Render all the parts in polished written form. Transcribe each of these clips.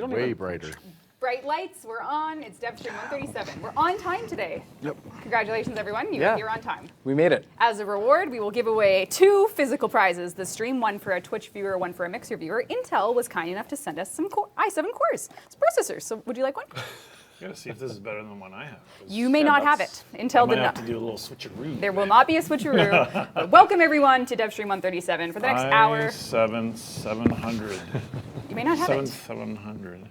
You don't way even... brighter. Bright lights, we're on. It's Devstream 137. We're on time today. Yep. Congratulations, everyone. You're on time. We made it. As a reward, we will give away 2 physical prizes. The stream, one for a Twitch viewer, one for a Mixer viewer. Intel was kind enough to send us some i7 cores, some processors. So would you like one? I gotta see if this is better than the one I have. You may not have it. Intel did I might not. have to do a little switcheroo. There will not be a switcheroo. But welcome everyone to Devstream 137 for the next hour. i7 700. You may not have it. 700.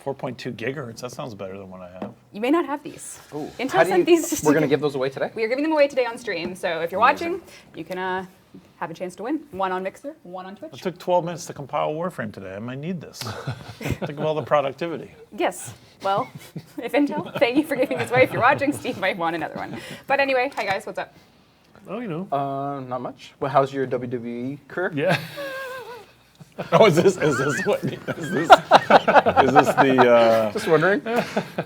4.2 gigahertz. That sounds better than what I have. You may not have these. Ooh. Intel sent these. We're going to give those away today? We are giving them away today on stream. So if you're watching, you can have a chance to win. One on Mixer, one on Twitch. It took 12 minutes to compile Warframe today. I might need this. Think of all the productivity. Yes. Well, if Intel, thank you for giving this away. If you're watching, Steve might want another one. But anyway, hi guys, what's up? Oh, you know. Not much. Well, how's your WWE career? Yeah. Oh, is this the? Just wondering.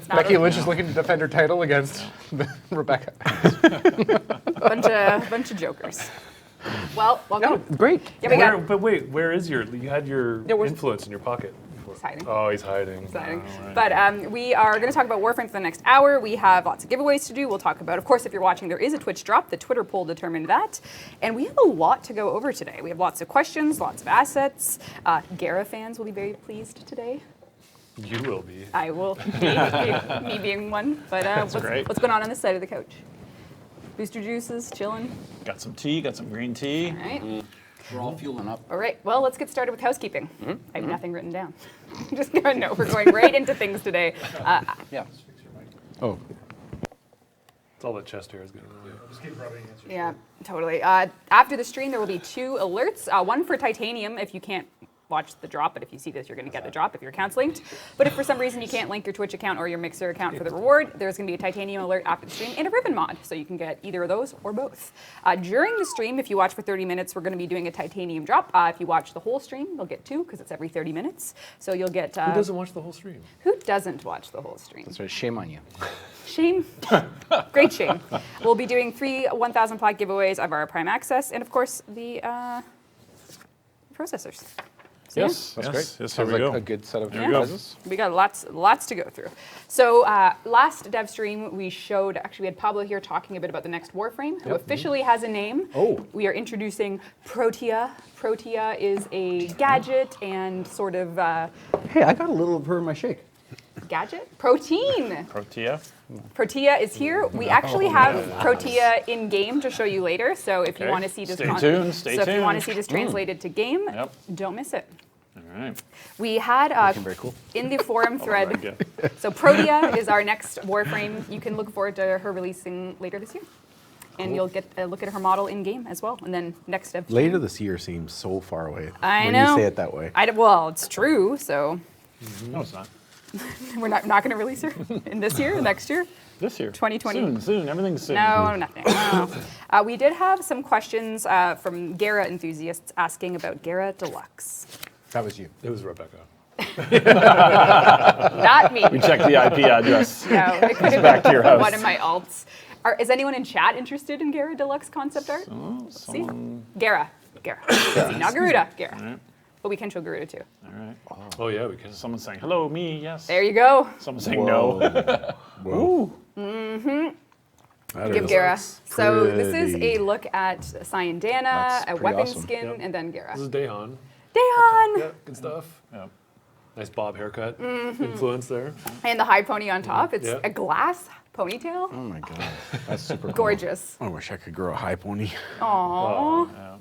Becky Lynch is looking to defend her title against Rebecca. Bunch of jokers. Well, welcome. Great. Yeah, But wait, where is you had your influence in your pocket. He's hiding. Oh, he's hiding. Exciting. Oh, right. But we are going to talk about Warframe for the next hour. We have lots of giveaways to do. We'll talk about, of course, if you're watching, there is a Twitch drop. The Twitter poll determined that. And we have a lot to go over today. We have lots of questions, lots of assets. Gara fans will be very pleased today. You will be. I will be, me being one. But what's going on this side of the couch? Booster juices, chilling. Got some tea, got some green tea. All right. We're all fueling up. All right, well, let's get started with housekeeping. I have nothing written down. Just gonna know we're going right into things today. Yeah. Oh. It's all that chest hair is going to Just keep rubbing against your Yeah, totally. After the stream, there will be 2 alerts. One for Titanium if you can't watch the drop, but if you see this, you're going to get the drop if your account's linked. But if for some reason you can't link your Twitch account or your Mixer account for the reward, there's going to be a Titanium alert after the stream and a ribbon mod, so you can get either of those or both. During the stream, if you watch for 30 minutes, we're going to be doing a Titanium drop. If you watch the whole stream, you'll get 2 because it's every 30 minutes. So you'll get... Who doesn't watch the whole stream? Who doesn't watch the whole stream? That's right. Shame on you. Shame. Great shame. We'll be doing 3 1,000 plaque giveaways of our Prime Access and, of course, the processors. So, Yes, That's yes, great. Yes, Sounds here we like go. a good set of There we go. prizes. we got lots to go through. So last dev stream we showed, actually we had Pablo here talking a bit about the next Warframe, who officially has a name. Oh. We are introducing Protea. Protea is a gadget and sort of Hey, I got a little of her in my shake. gadget? Protein. Protea. Protea is here. We actually have Protea in game to show you later. So if you Okay. want to see this, Stay tuned, stay so if you want to tuned. see this translated to game, Yep. don't miss it. All right. We had Very cool. in the forum Right, thread. good. So Protea is our next Warframe. You can look forward to her releasing later this year. And you'll get a look at her model in game as well. And then next dev. Later this year seems so far away. I when know. you say it that way. Well, it's true. So No, it's not. we're not going to release her in this year, next year. This year. 2020. Soon. Everything's soon. No, nothing. No. We did have some questions from Gara enthusiasts asking about Gara Deluxe. That was you. It was Rebecca. Not me. We checked the IP address. No, it could have back to your been house. one of my alts. Is anyone in chat interested in Gara Deluxe concept art? See? Gara. See, not Garuda. Gara. Right. But we can show Garuda too. All right. Oh yeah, we can. Someone's saying, hello, me, yes. There you go. Someone's saying no. Whoa. Give Gara. So this is a pretty. look at Cyan Dana, That's a pretty weapon awesome. skin, Yep. and then Gara. This is Dahan. Dayon! Yeah, good stuff. Yeah. Nice bob haircut. Influence there. And the high pony on top. It's Yeah. a glass ponytail. Oh my god. That's super cool. Gorgeous. I wish I could grow a high pony. Aww.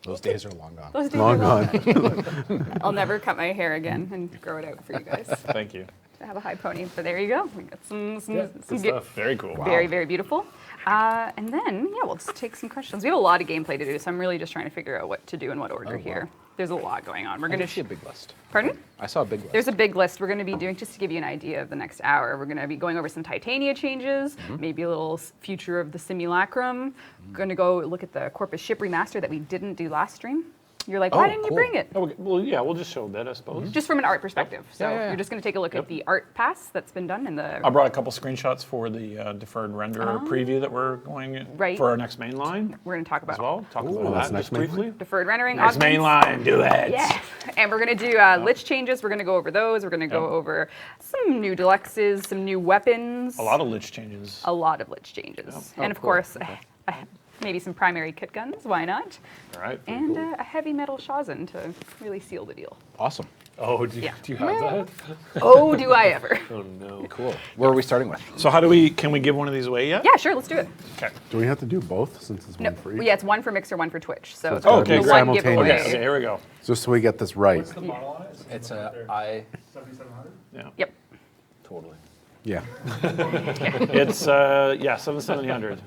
Those days are long gone. Those days Long are gone. I'll never cut my hair again and grow it out for you guys. Thank you. I have a high pony, but there you go. We got some Good good- stuff. Very cool. Very, very beautiful. And then, yeah, we'll just take some questions. We have a lot of gameplay to do, so I'm really just trying to figure out what to do in what order here. There's a lot going on. We're I going did see to... a big list. Pardon? I saw a big list. There's a big list we're going to be doing, just to give you an idea of the next hour. We're going to be going over some Titania changes, maybe a little future of the Simulacrum. Going to go look at the Corpus ship remaster that we didn't do last stream. You're like, why Oh, didn't you cool. bring it? Oh, well, yeah, we'll just show a bit, I suppose. Just from an art perspective. So Yeah. you're just going to take a look at the art pass that's been done in the. I brought a couple screenshots for the deferred render preview that we're going Right. for our next main line We're going to talk about as well. Talk Ooh, about that's that next just main briefly. deferred rendering. Next main augments. line, do it. Yeah, and we're gonna do Lich changes. We're gonna go over those. We're gonna go over some new deluxes, some new weapons. A lot of Lich changes. A lot of Lich changes, and of course, maybe some primary kit guns. Why not? All right. And a heavy metal Shazin to really seal the deal. Awesome. Oh, do you, Yeah. do you have that? Oh, do I ever? Oh no. Cool. Where are we starting with? So can we give one of these away yet? Yeah, sure. Let's do it. Okay. Do we have to do both since it's No, one for each? yeah, it's one for Mixer, one for Twitch. So it's gotta be the one simultaneous. giveaway. Okay, here we go. Just so we get this right. What's the model on it? It's a I. 7700? Yeah. Yep. Totally. Yeah. It's 7700.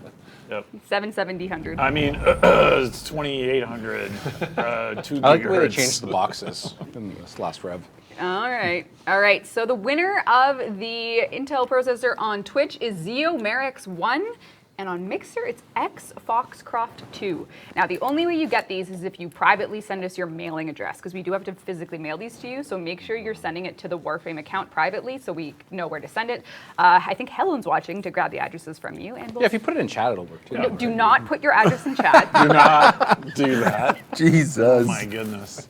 Yep. 770, I mean, it's 2800. 2 I like the way they gigahertz. changed the boxes in this last rev. All right. All right. So the winner of the Intel processor on Twitch is Zeo Merix 1. And on Mixer, it's X Foxcroft 2. Now, the only way you get these is if you privately send us your mailing address, because we do have to physically mail these to you. So make sure you're sending it to the Warframe account privately so we know where to send it. I think Helen's watching to grab the addresses from you. And we'll Yeah, if you put it in chat, it'll work too. No, do not put your address in chat. Do not do that. Jesus. Oh my goodness.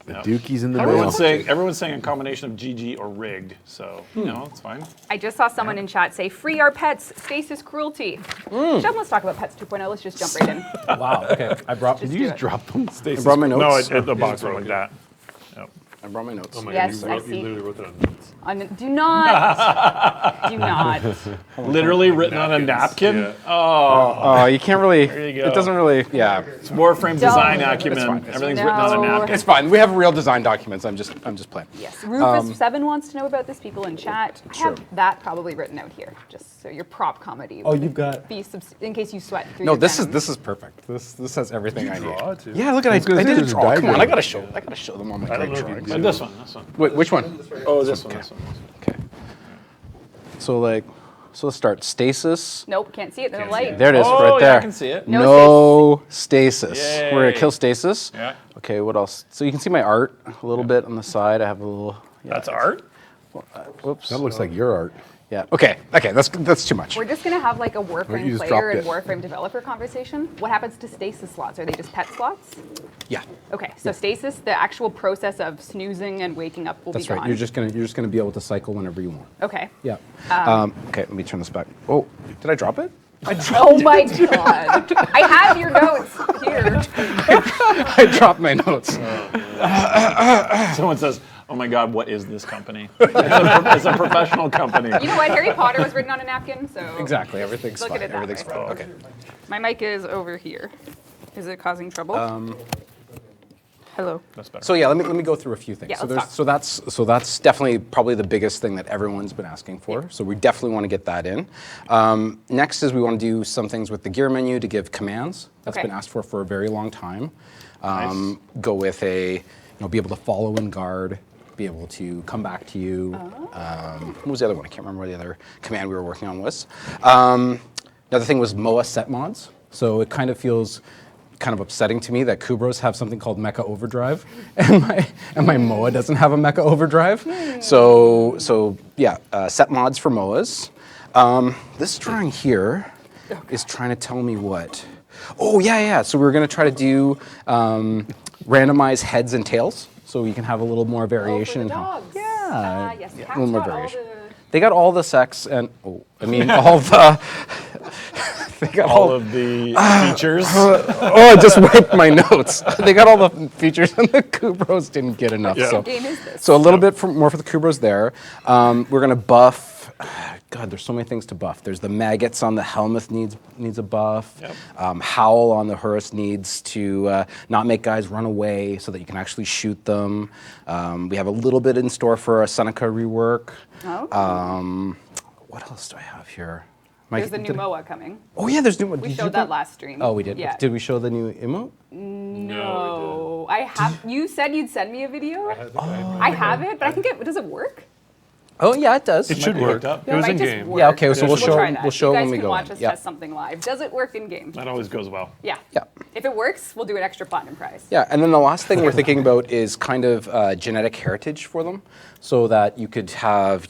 The Yep. Dookies in the Everyone's mail. saying a combination of GG or rigged, so it's fine. I just saw someone in chat say, free our pets, stasis cruelty. Sean, let's talk about Pets 2.0. Let's just jump right in. Wow. Okay. I brought. Just Did do you it. just drop them? Stasis- I brought my notes. No, the box went like that. Yep. I brought my notes. Oh my Yes, god, I you see. literally wrote that on notes. Do not. Do not. Literally written on a napkin. Yeah. Oh, you can't really. There you go. It doesn't really. Yeah. It's Warframe design acumen. fine. Everything's written on a No. napkin. It's fine. We have real design documents. I'm just playing. Yes. Rufus7 wants to know about this. People in chat. I have that probably written out here, just so your prop comedy. Oh, would you've got. be in case you sweat through No, your this venom. is perfect. This has everything I need. Draw too. Yeah, look at I gonna say, did a there's a draw. Come on, diagram. I gotta show them all my I don't know if drawings. you This one. Wait, which one? Oh, this one. Okay. So let's start. Stasis. Nope, can't see it. There's a light. There it is, Oh, right yeah, there. I can see it. No stasis. Yay. We're gonna kill stasis. Yeah. Okay, what else? So you can see my art a little bit on the side. I have a little. Yeah. That's art? Whoops. That looks like your art. Yeah. Okay. That's too much. We're just going to have like a Warframe you just player and dropped it. Warframe developer conversation. What happens to stasis slots? Are they just pet slots? Yeah. Okay, so stasis, the actual process of snoozing and waking up will That's be gone. right. You're just gonna be able to cycle whenever you want. Okay. Yeah. Okay. Let me turn this back. Oh, did I drop it? Oh my god. I have your notes here. I dropped my notes. Someone says, oh my God, what is this company? It's a professional company. You know what? Harry Potter was written on a napkin, so. Exactly. Everything's Look fine. at it that Everything's way. fine. Okay. My mic is over here. Is it causing trouble? Hello. That's better. So yeah, let me go through a few things. Yeah, so let's that's definitely probably the biggest thing that everyone's been asking for. Yeah. So we definitely want to get that in. Next is we want to do some things with the gear menu to give commands. That's Okay. been asked for a very long time. Nice. Go with be able to follow and guard, be able to come back to you. What was the other one? I can't remember what the other command we were working on was. Another thing was MOA set mods. So it kind of feels kind of upsetting to me that Kubros have something called Mecha Overdrive, and my MOA doesn't have a Mecha Overdrive. So yeah, set mods for MOAs. This drawing here is trying to tell me what. Oh yeah. So we're gonna try to do randomize heads and tails, so you can have a little more variation. Oh, for the in how- dogs. Yeah, Yes, a cats little more got all variation. the- They got all the sex and all the. They got all of the features. Oh, I just wiped my notes. They got all the features, and the Kubros didn't get enough. Yeah. So, What game is this? so a little bit more for the Kubros there. We're gonna buff. God, there's so many things to buff. There's the maggots on the Helmuth needs a buff. Yep. Howl on the Horus needs to not make guys run away, so that you can actually shoot them. We have a little bit in store for a Seneca rework. Oh. What else do I have here? There's the new MOA coming. Oh yeah, there's new. We showed that last stream. Oh, we did. Yeah. Did we show the new emote? No, I have. You said you'd send me a video. I I have it, but I think does it work? Oh yeah, it does. It should be work. hooked up. It was might in just game. work. Yeah, okay, so we'll try that. we'll show you guys when we can go watch in. us Yeah. test something live. Does it work in game? That always goes well. Yeah. Yeah. If it works, we'll do an extra platinum prize. Yeah, and then the last thing we're thinking about is kind of genetic heritage for them, so that you could have,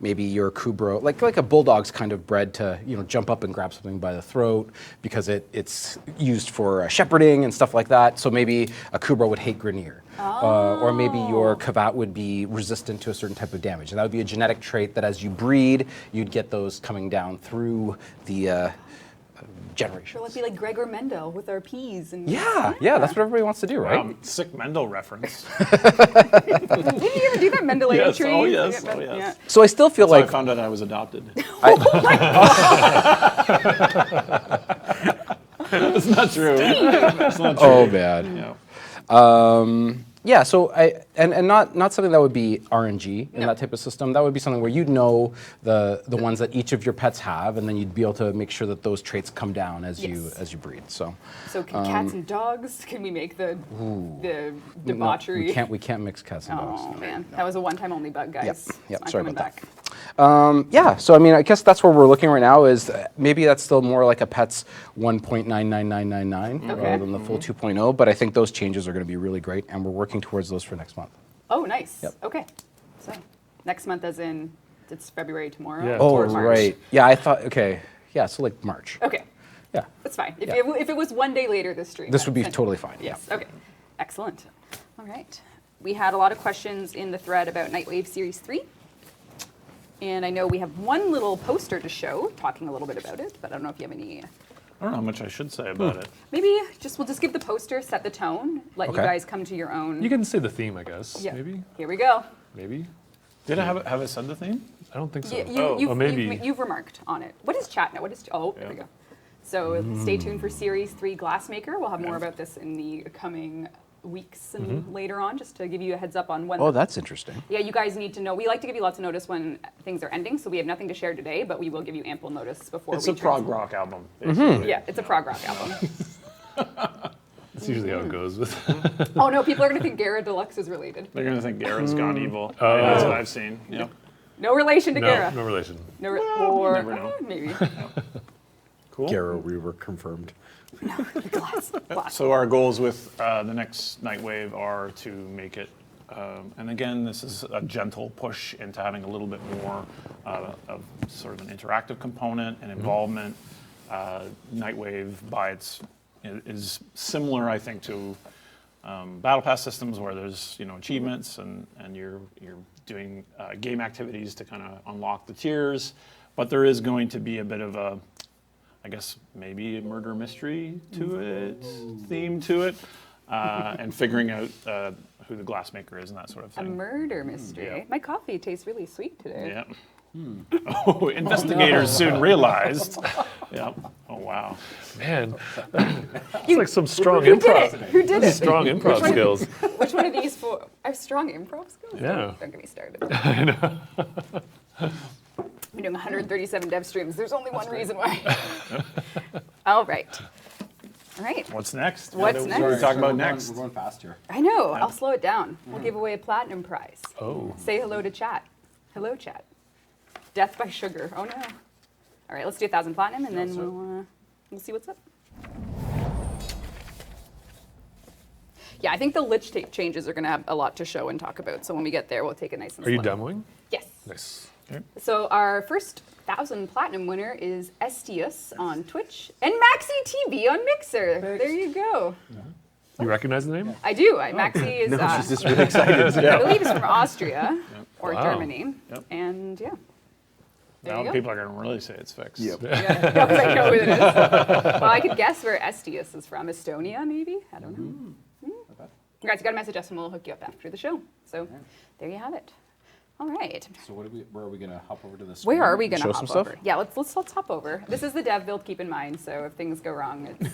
maybe your Kubro, like a bulldog's kind of bred to, jump up and grab something by the throat because it's used for shepherding and stuff like that. So maybe a Kubro would hate Grenier. Or maybe your Kavat would be resistant to a certain type of damage. And that would be a genetic trait that as you breed, you'd get those coming down through the generation. So let's be like Gregor Mendel with our peas. And Yeah, that's what everybody wants to do, right? Sick Mendel reference. Didn't you ever do that Mendeleev Yes, tree? oh, yes, Yeah, oh, yes. yeah. So I still feel So I like found out I was adopted. It's not true. It's not true. oh bad. Yeah. Yeah, so and not something that would be RNG in that type of system. That would be something where you'd know the ones that each of your pets have, and then you'd be able to make sure that those traits come down as you breed. So So can cats and dogs? Can we make the debauchery? no, we can't mix cats and dogs. Oh man, that was a one-time only bug, guys. Yep, It's not sorry coming about back. Yeah, so I mean, I guess that's where we're looking right now. Is maybe that's still more like a Pets 1.99999 Okay. rather than the full 2.0. But I think those changes are going to be really great, and we're working towards those for next month. Oh, nice. Yep. Okay. So next month, as in it's February tomorrow. Yeah. Oh, or March. right. Yeah, I thought. Okay. Yeah, so like March. Okay, Yeah. that's fine. If, Yeah. if it was one day later this stream, This would be then- totally fine. Yes. Okay. Excellent. All right. We had a lot of questions in the thread about Nightwave Series 3. And I know we have one little poster to show, talking a little bit about it, but I don't know if you have any. I don't know how much I should say about it. Maybe we'll just give the poster, set the tone, let you Okay. guys come to your own. You can say the theme, I guess. Yeah. Maybe. Here we go. Maybe. Did I have it said the theme? I don't think so. You've remarked on it. What is chat now? What is? Oh, there we go. So stay tuned for Series 3 Glassmaker. We'll have more about this in the coming weeks and later on, just to give you a heads up on when. Oh, that's interesting. Yeah, you guys need to know. We like to give you lots of notice when things are ending, so we have nothing to share today, but we will give you ample notice before It's we a prog transmit. rock album. Basically. Yeah, it's a prog rock album. That's usually how it goes with. Oh no, people are going to think Gara Deluxe is related. They're gonna think Gara's gone evil. That's what I've seen. Yep. No relation to Gara. no relation. No or never know. maybe. Cool. Garo, we were confirmed. Glass. So our goals with the next Nightwave are to make it, and again, this is a gentle push into having a little bit more of sort of an interactive component and involvement. Nightwave is similar, I think, to Battle Pass systems where there's achievements and you're doing game activities to kind of unlock the tiers, but there is going to be a bit of a, I guess maybe a murder mystery to it, theme to it, and figuring out who the glassmaker is and that sort of A thing. murder mystery. Yeah. My coffee tastes really sweet today. Yeah. Oh, investigators soon realized. Yeah. Oh, wow. Man, it's like some strong Who did improv. it? Who did it? Strong improv skills. Which one of these four? I have strong improv skills? Yeah. Don't get me started. I know. We're doing 137 dev streams. There's only one reason why. All right. All right. What's next? What's What next? are we talking about next? We're going fast here. I know. I'll slow it down. We'll give away a platinum prize. Oh. Say hello to chat. Hello, chat. Death by sugar. Oh no. All right, let's do 1,000 platinum, and then we'll see what's up. Yeah, I think the Lich changes are going to have a lot to show and talk about. So when we get there, we'll take it nice and Are you slow. demoing? Yes. Nice. So our first 1,000 platinum winner is Estius on Twitch and Maxi TV on Mixer. There you go. You recognize the name? I do. Maxi is, She's just really excited. I believe, he's from Austria or Wow. Germany. Yep. And yeah. There Now you go. people are going to really say it's fixed. Yep. Yeah, because I know who it is. Well, I could guess where Estius is from. Estonia, maybe? I don't know. Congrats, you got a message us and we'll hook you up after the show. So there you have it. All right. So where are we going to hop over to this? Where are we going to Show hop some stuff? over? Yeah, let's hop over. This is the dev build, keep in mind. So if things go wrong, it's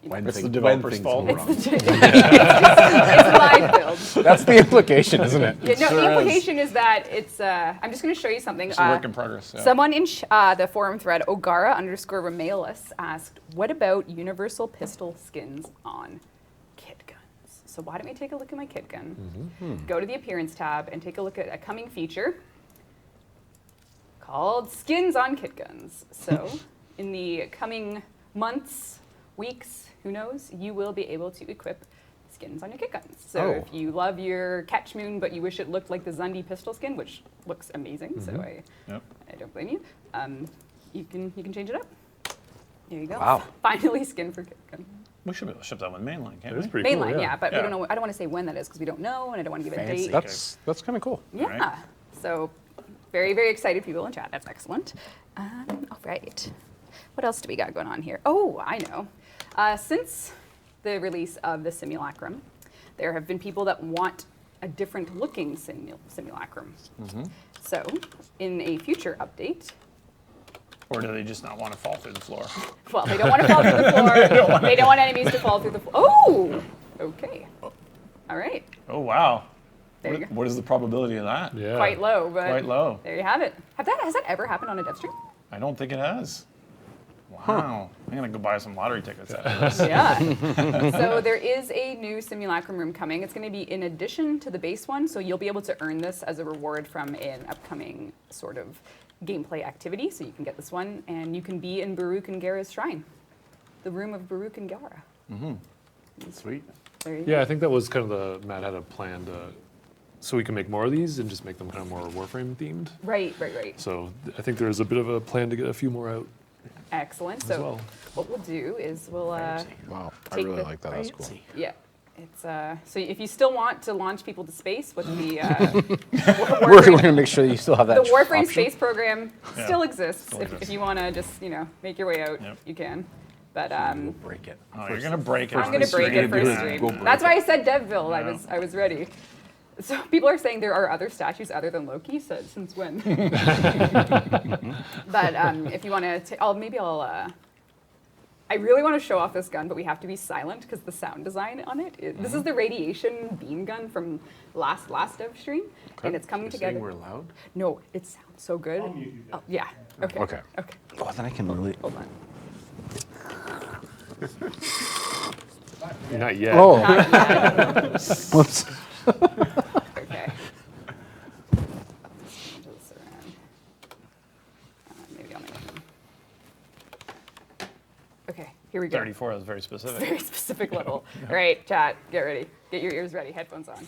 It's the developer's fault. it's a live build. That's the implication, isn't it? Yeah, no, Sure the is. implication is that it's. I'm just going to show you something. It's a work in progress. Yeah. Someone in the forum thread, Ogara_Remalis, asked, "What about universal pistol skins on kit guns?" So why don't we take a look at my kit gun? Go to the appearance tab and take a look at a coming feature. called Skins on Kit Guns. So in the coming months, weeks, who knows, you will be able to equip skins on your kit guns. So Oh. if you love your Catch Moon, but you wish it looked like the Zundi pistol skin, which looks amazing, so Yep. I don't blame you. You can change it up. There you go. Wow. Finally, skin for kit gun. We should be able to ship that one mainline, can't It is we? pretty cool. Mainline, yeah, but we Yeah. don't know. I don't want to say when that is because we don't know, and I don't want to give a Fancy. date. That's kind of cool. Yeah. Right. So very, very excited people in chat. That's excellent. All right. What else do we got going on here? Oh, I know. Since the release of the Simulacrum, there have been people that want a different looking Simulacrum. So in a future update, Or do they just not want to fall through the floor? well, they don't want to fall through the floor. They don't want enemies to fall through the floor. Oh, okay. All right. Oh, wow. There you go. What is the probability of that? Yeah. Quite low, but Quite low. there you have it. Has that ever happened on a Devstream? I don't think it has. Wow. I'm going to go buy some lottery tickets after this. Yeah. So there is a new Simulacrum room coming. It's going to be in addition to the base one, so you'll be able to earn this as a reward from an upcoming sort of gameplay activity. So you can get this one, and you can be in Baruch and Gara's shrine, the room of Baruch and Gara. Sweet. There you Yeah, go. I think that was kind of Matt had a plan to, so we can make more of these and just make them kind of more Warframe themed. Right. So I think there's a bit of a plan to get a few more out Excellent. as So well. what we'll do is we'll Wow, I Take really the- like that. That's cool. yeah. It's so if you still want to launch people to space with the We're going to make sure you still have that. the Warframe option. space program Yeah, still exists. still If exists. you want to just make your way out, Yep. you can. But We'll break it. Oh, you're going to break it. I'm on gonna the break it stream. for Yeah. stream. Go break That's it. why I said Devville. Yeah. I was ready. So people are saying there are other statues other than Loki. So since when? But if you want to, maybe I'll. I really want to show off this gun, but we have to be silent because the sound design on it. This is the radiation beam gun from last Devstream, and it's coming You're together. saying we're loud? No, it sounds so good. Oh, yeah. Okay. Okay. Okay. Oh, then I can really. Hold on. Not yet. Oh, Not yet. whoops. Okay. Change this around. Maybe I'll make them. Okay, here we go. 34 is very specific. Very specific level. All right, chat, get ready. Get your ears ready, headphones on.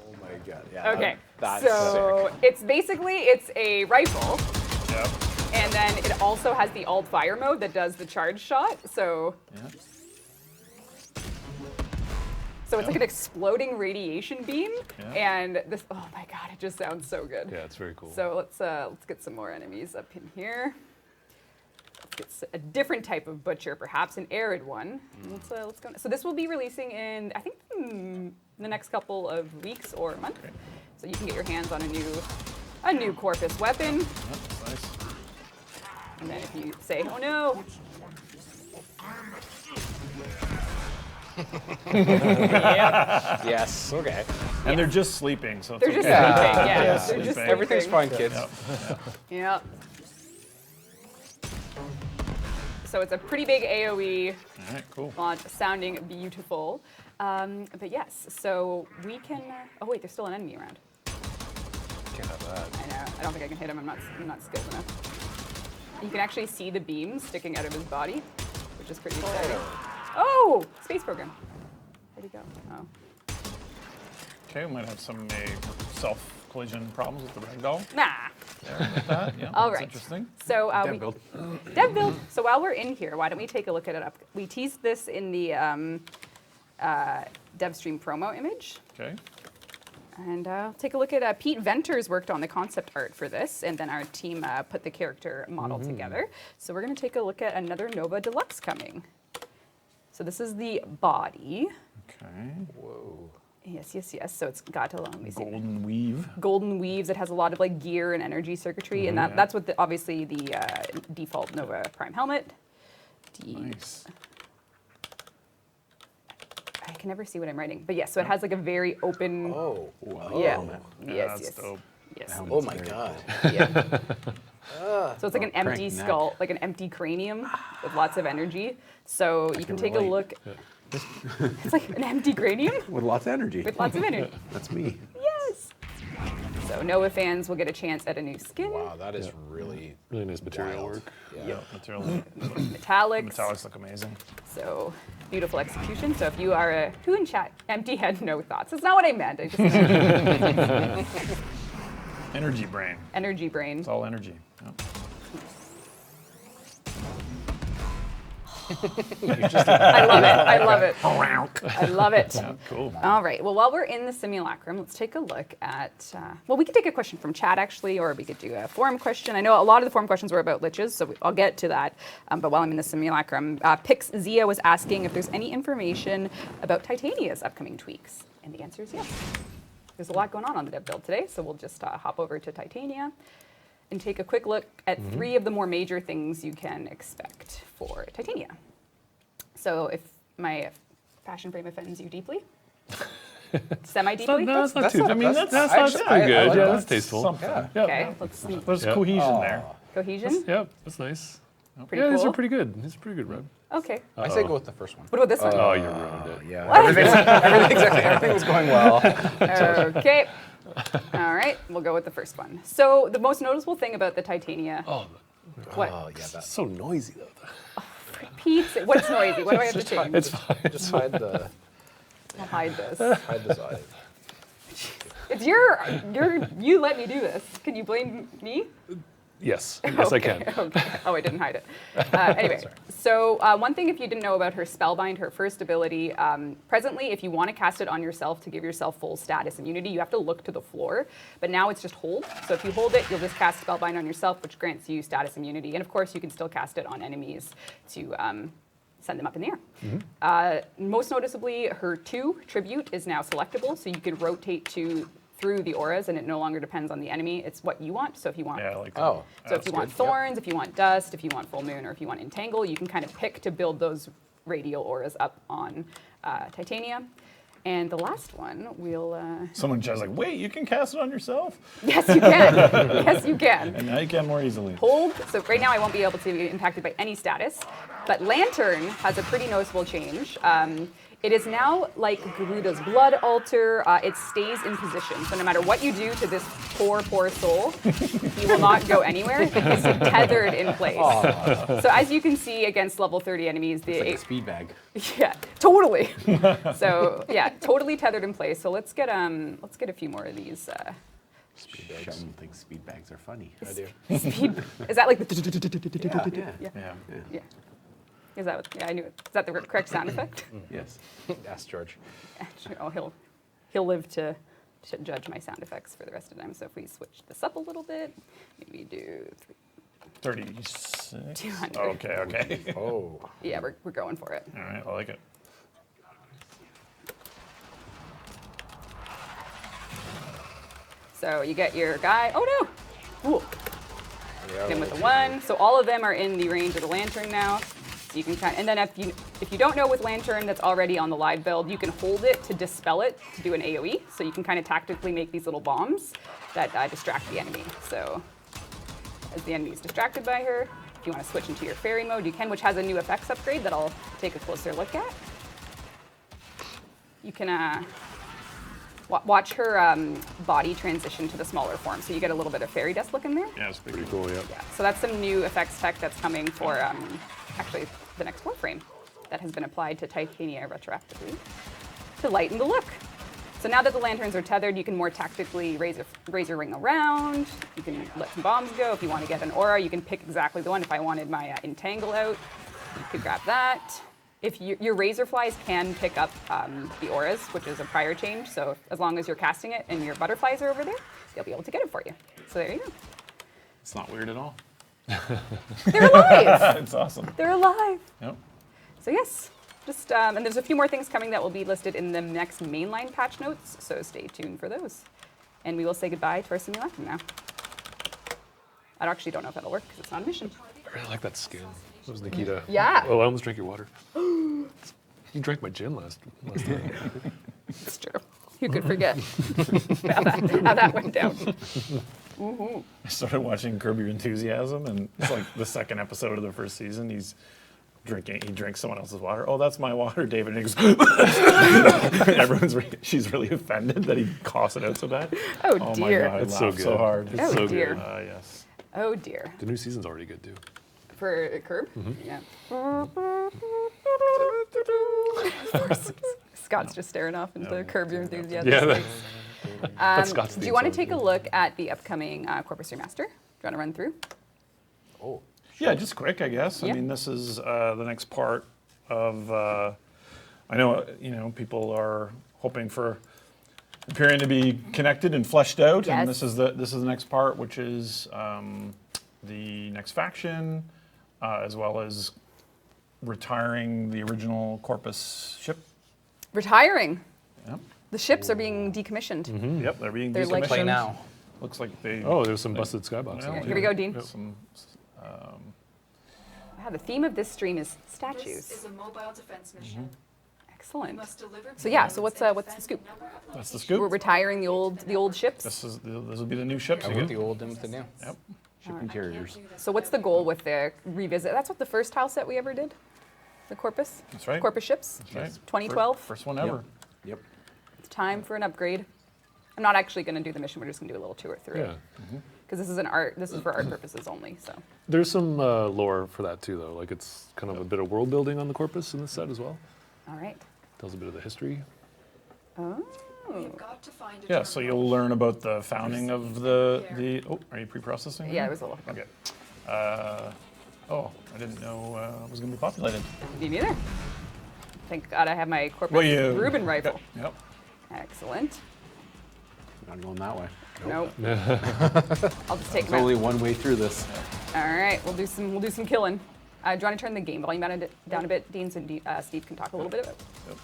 Oh my god. Yeah. Okay, That's so it's a rifle, Yep. and then it also has the alt fire mode that does the charge shot. So Yeah. it's like an exploding radiation beam, Yeah. and this. Oh my god, it just sounds so good. Yeah, it's very cool. So let's get some more enemies up in here. Let's get a different type of butcher, perhaps an arid one. Let's go. So this will be releasing in I think the next couple of weeks or month. Okay. So you can get your hands on a new Corpus Weapon, Yep, nice. and then if you say, "Oh no," yep, Yes. Okay. And they're just sleeping, so it's they're just okay. sleeping. Yeah, Yeah. they're just Sleeping. Everything's sleeping. fine, kids. Yep. So it's a pretty big AOE. All right, cool. Launch, sounding beautiful. But yes, so we can. Oh wait, there's still an enemy around. Can't have that. I know. I don't think I can hit him. I'm not skilled enough. You can actually see the beams sticking out of his body, which is pretty exciting. Oh, space program. Where'd he go? Oh. Okay, we might have some self-collision problems with the ragdoll. Nah. With that. Yeah, All that's right. interesting. So Dev build. Dev build. So while we're in here, why don't we take a look at it up? We teased this in the Devstream promo image. Okay. And take a look at Pete Venters worked on the concept art for this, and then our team put the character model together. So we're going to take a look at another Nova Deluxe coming. So this is the body. Okay. Whoa. Yes. So it's got a let me see. Golden weave. Golden weaves. It has a lot of like gear and energy circuitry, and Yeah. that's what obviously the default Nova Prime helmet. Nice. I can never see what I'm writing. But yes, so it has like a very open. Oh. Yeah. Yeah, Yes. that's Yes. dope. Yes. Oh my god. Yeah. So it's like an empty crank neck. skull, like an empty cranium with lots of energy. So you can take a relate. look. It's like an empty cranium With lots of energy. with lots of energy. That's me. Yes. So Nova fans will get a chance at a new skin. Wow, that is really Really nice material wild. work. Yeah. Material. Metallics. Metallics look amazing. So beautiful execution. So if you are a who in chat, empty head, no thoughts. That's not what I meant. I just Energy brain. energy brain. It's all energy. Yep. I love it. I love it. I love it. Cool. All right. Well, while we're in the simulacrum, let's take a look at. Well, we could take a question from chat actually, or we could do a forum question. I know a lot of the forum questions were about liches, so I'll get to that. But while I'm in the simulacrum, Pix Zia was asking if there's any information about Titania's upcoming tweaks, and the answer is yes. There's a lot going on the dev build today, so we'll just hop over to Titania and take a quick look at 3 of the more major things you can expect for Titania. So if my fashion frame offends you deeply, semi-deeply, That's not That's too. not- I mean, that's- that's actually, pretty I good. like Yeah, that. that's tasteful. Something. Yep. okay, let's There's Yeah. cohesion there. cohesion. Yep, that's nice. Pretty Yeah, these cool. are pretty good. These are pretty good, Rob. Okay. I say go with the first one. What about this one? Oh, you ruined it. Yeah. Everything was going well. Okay. All right, we'll go with the first one. So the most noticeable thing about the Titania. Oh, What? Oh yeah, that's so noisy though. Pete's. What's noisy? What do I have to change? It's fine. just hide the I'll hide this. side. It's you let me do this. Can you blame me? Yes, yes, I Okay, can. okay. Oh, I didn't hide it. Anyway, so one thing if you didn't know about her Spellbind, her first ability, presently if you want to cast it on yourself to give yourself full status immunity, you have to look to the floor. But now it's just hold. So if you hold it, you'll just cast Spellbind on yourself, which grants you status immunity. And of course, you can still cast it on enemies to send them up in the air. Most noticeably, her 2 tribute is now selectable, so you can rotate through the auras, and it no longer depends on the enemy. It's what you want. So if you want Yeah, I like that. Oh. So if you want thorns, if you want dust, if you want full moon, or if you want entangle, you can kind of pick to build those radial auras up on Titania. And the last one, we'll. Someone just like, wait, you can cast it on yourself? Yes, you can. Yes, you can. And now you can more easily. Hold. So right now I won't be able to be impacted by any status, but Lantern has a pretty noticeable change. It is now like Garuda's Blood Altar. It stays in position. So no matter what you do to this poor, poor soul, he will not go anywhere. He's tethered in place. So as you can see against level 30 enemies, the It's like a speed bag. yeah, totally. So yeah, totally tethered in place. So let's get a few more of these. Sheldon thinks speed bags are funny. I do. Speed. Is that like the? Yeah. Yeah. Yeah. Yeah. Is that what? Yeah, I knew it. Is that the correct sound effect? Yes. Ask George. Oh, he'll live to judge my sound effects for the rest of the time. So if we switch this up a little bit, maybe do 36. 200. Okay. Oh. Yeah, we're going for it. All right, I like it. So you get your guy. Oh no! Ooh. Yeah, Hit him with the 1. So all of them are in the range of the lantern now. So you can and then if you don't know with lantern that's already on the live build, you can hold it to dispel it to do an AOE. So you can kind of tactically make these little bombs that distract the enemy. So as the enemy is distracted by her, if you want to switch into your fairy mode, you can, which has a new effects upgrade that I'll take a closer look at. You can watch her body transition to the smaller form, so you get a little bit of fairy dust look in there. Yeah, it's pretty Pretty cool. cool, yeah. Yeah, so that's some new effects tech that's coming for actually the next Warframe that has been applied to Titania retroactively to lighten the look. So now that the lanterns are tethered, you can more tactically raise your ring around. You can let some bombs go. If you want to get an aura, you can pick exactly the one. If I wanted my entangle out, you could grab that. If your razor flies can pick up the auras, which is a prior change. So as long as you're casting it and your butterflies are over there, they'll be able to get it for you. So there you go. It's not weird at all. They're alive. It's awesome. They're alive. Yep. So yes, just and there's a few more things coming that will be listed in the next mainline patch notes. So stay tuned for those. And we will say goodbye to our simulacrum now. I actually don't know if that'll work because it's not a mission. I really like that skin. That was Nikita. Yeah. Oh, I almost drank your water. You drank my gin last time. It's true. You could forget how that went down. I started watching Curb Your Enthusiasm, and it's like the second episode of the first season. He drinks someone else's water. Oh, that's my water, David. And he goes, she's really offended that he coughs it out so bad. Oh, Oh dear. my God, I It's so laughed good. so hard. It's Oh, so dear. good. Yes. Oh dear. The new season's already good too. For Curb? Yeah. Scott's just staring off into Curb Your Enthusiasm. Yeah, space. that's Scott's Do theme you want to song. take a look at the upcoming Corpus Remaster? Do you want to run through? Oh, Yeah, just quick, I guess. Yeah. I mean, this is the next part of. I know, people are hoping for Imperium to be connected and fleshed out, Yes. and this is the next part, which is the next faction, as well as retiring the original Corpus ship. Retiring. Yep. The ships are being decommissioned. Yep, they're being They're like- decommissioned. play now. Looks like they. Oh, there's some busted skyboxes. Well, Here we go, Dean. Some, Wow, the theme of this stream is This statues. is a mobile defense mission. You Excellent. must deliver. So yeah, so payloads what's and the defend scoop? number of that's the locations. scoop. We're retiring the old ships. This will be the new ships. I you want get. the old in with the new. Yep. Ship interiors. So what's the goal with the revisit? That's what the first tile set we ever did. The Corpus. That's right. Corpus ships. That's right. 2012. First one ever. Yep. It's time for an upgrade. I'm not actually going to do the mission. We're just going to do a little tour through Yeah. it because this is an art. This is for art purposes only. So There's some lore for that too, though. Like it's kind of a bit of world building on the Corpus in this set as well. all right. Tells a bit of the history. We've got to find a Yeah, so terminal. you'll learn about the founding of the. Oh, are you pre-processing? Yeah, it was a little. Okay. I didn't know it was going to be populated. Me neither. Thank God I have my Corpus Well, you. Rubin rifle. Yep. Excellent. Not going that way. Nope. I'll just take There's them only out. one way through this. All right, we'll do some killing. Do you want to turn the game volume down a bit, Dean, so Steve can talk a little bit about it?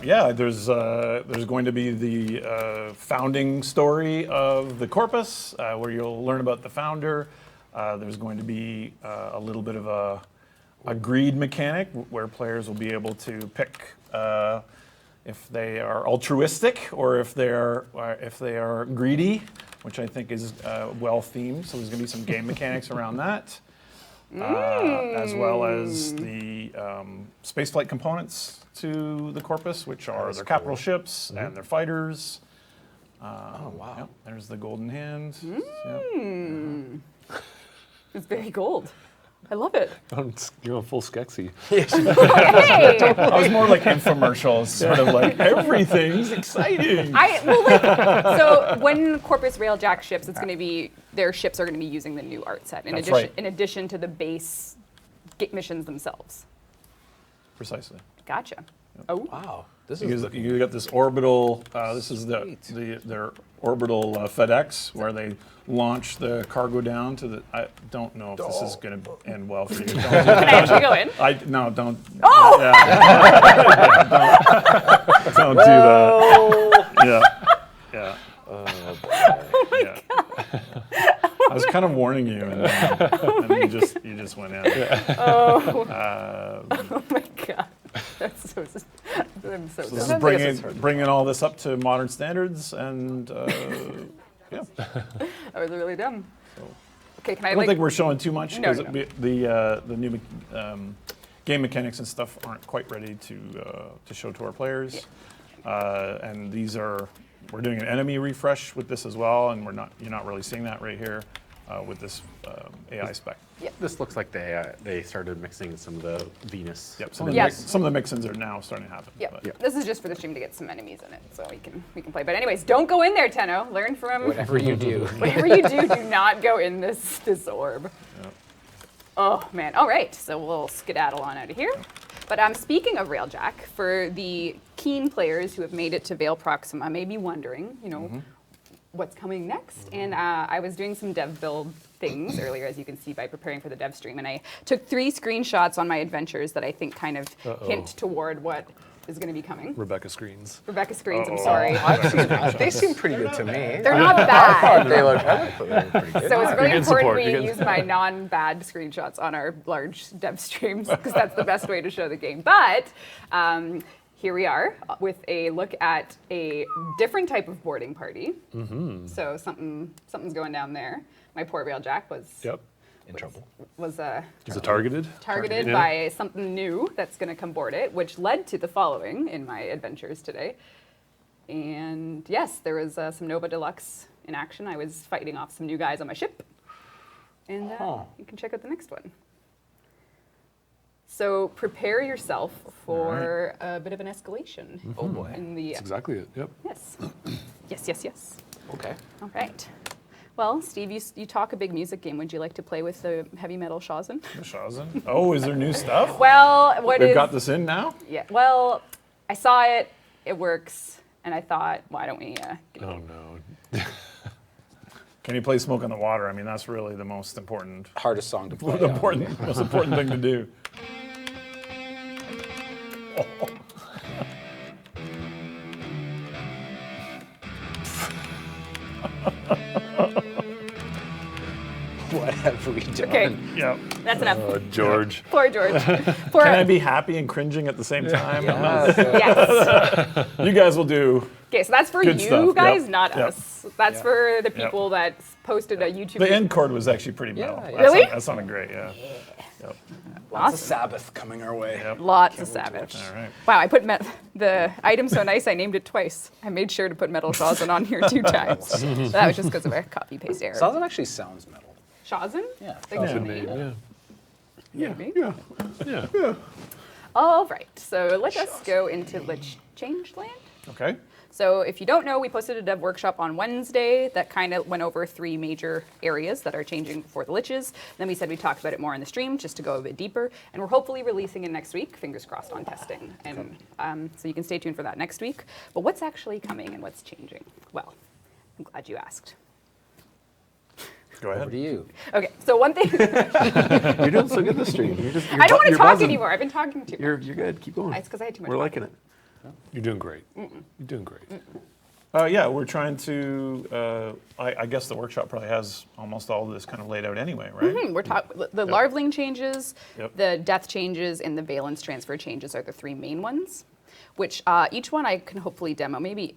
Yeah, there's going to be the founding story of the Corpus, where you'll learn about the founder. There's going to be a little bit of a greed mechanic where players will be able to pick if they are altruistic or if they are greedy, which I think is well themed. So there's going to be some game mechanics around that, as well as the spaceflight components to the Corpus, which are their capital ships and their fighters. Oh, wow. Yep, there's the golden hand. Yep. It's very gold. I love it. You're on full Skeksis. Hey! I was more like infomercials, sort of like everything's exciting. So when Corpus Railjack ships, it's going to be their ships are going to be using the new art set That's right. in addition to the base missions themselves. Precisely. Gotcha. Oh, Wow. This is You got this orbital. This is their orbital FedEx, where they launch the cargo down to the. I don't know if this is going to end well for you. Don't do can I that. actually go in? No, don't. Oh! Yeah. don't do that. Yeah. Yeah. Oh my God. I was kind of warning you, and you just went in. Oh my God. That's so. I'm so. This dumb. is bringing all this up to modern standards, and yeah. That was really dumb. Okay, can I I don't like? think we're showing too much No, because no. the new game mechanics and stuff aren't quite ready to show to our players. And we're doing an enemy refresh with this as well, and you're not really seeing that right here with this AI spec. This looks like they started mixing some of the Venus. Yep. Some of the mix-ins are now starting to happen. Yeah. but- This is just for the stream to get some enemies in it, so we can play. But anyways, don't go in there, Tenno. Learn from whatever you do. whatever you do. Do not go in this orb. Yep. Oh man. All right. So we'll skedaddle on out of here. But speaking of Railjack, for the keen players who have made it to Vale Proxima, may be wondering, what's coming next. And I was doing some dev build things earlier, as you can see, by preparing for the dev stream. And I took 3 screenshots on my adventures that I think kind of hint toward what is going to be coming. Rebecca screens. Rebecca screens, I'm sorry. They seem pretty good to me. They're not bad. They look pretty good. So it's really getting important support, we you're getting use my non-bad screenshots on our large dev streams because that's the best way to show the game. But here we are with a look at a different type of boarding party. So something's going down there. My poor Railjack was Yep. In trouble. Is it targeted? targeted Yeah. by something new that's going to come board it, which led to the following in my adventures today. And yes, there was some Nova Deluxe in action. I was fighting off some new guys on my ship. And you can check out the next one. So prepare yourself for a bit of an escalation. Oh boy. In the That's exactly it. Yep. yes, yes. Okay. All right. Well, Steve, you talk a big music game. Would you like to play with the heavy metal Shawzin? Shawzin. Oh, is there new stuff? Well, what They've is? got this in now? Yeah. Well, I saw it. It works, and I thought, why don't we? Oh no. Can you play Smoke on the Water? I mean, that's really the most important, Hardest song to play. most important thing to do. What have we done? Okay, Yeah. that's enough. George. Poor George. Poor. Can I be happy and cringing at the same time? Yes. You guys will do. Okay, so that's for Good you stuff. guys, Yep. not Yep. us. That's for the people that posted a YouTube. The end chord was actually pretty metal. Yeah, yeah. Really? That sounded great, yeah. Yep. Lots of Sabbath coming our way. Lots of Sabbath. All right. Wow, I put the item so nice. I named it twice. I made sure to put Metal Shawzin on here 2 times. That was just because of a copy paste error. Shawzin actually sounds metal. Shawzin? Yeah. Like Good me? name. Yeah. Me? Yeah. All right, so let us go into Lich Changeland. Okay. So if you don't know, we posted a dev workshop on Wednesday that kind of went over 3 major areas that are changing for the Liches. Then we said we'd talk about it more in the stream just to go a bit deeper. And we're hopefully releasing it next week, fingers crossed on testing. And so you can stay tuned for that next week. But what's actually coming and what's changing? Well, I'm glad you asked. Go Over ahead. to you. Okay, so one thing, You're doing so good this stream. I don't want to talk anymore. I've been talking too You're much. good. Keep going. It's because I had too much. We're liking it. You're doing great. You're doing great. Yeah, we're trying to. I guess the workshop probably has almost all of this kind of laid out anyway, right? We're talking the larveling changes, Yep. the death changes, and the valence transfer changes are the 3 main ones. Which each one I can hopefully demo, maybe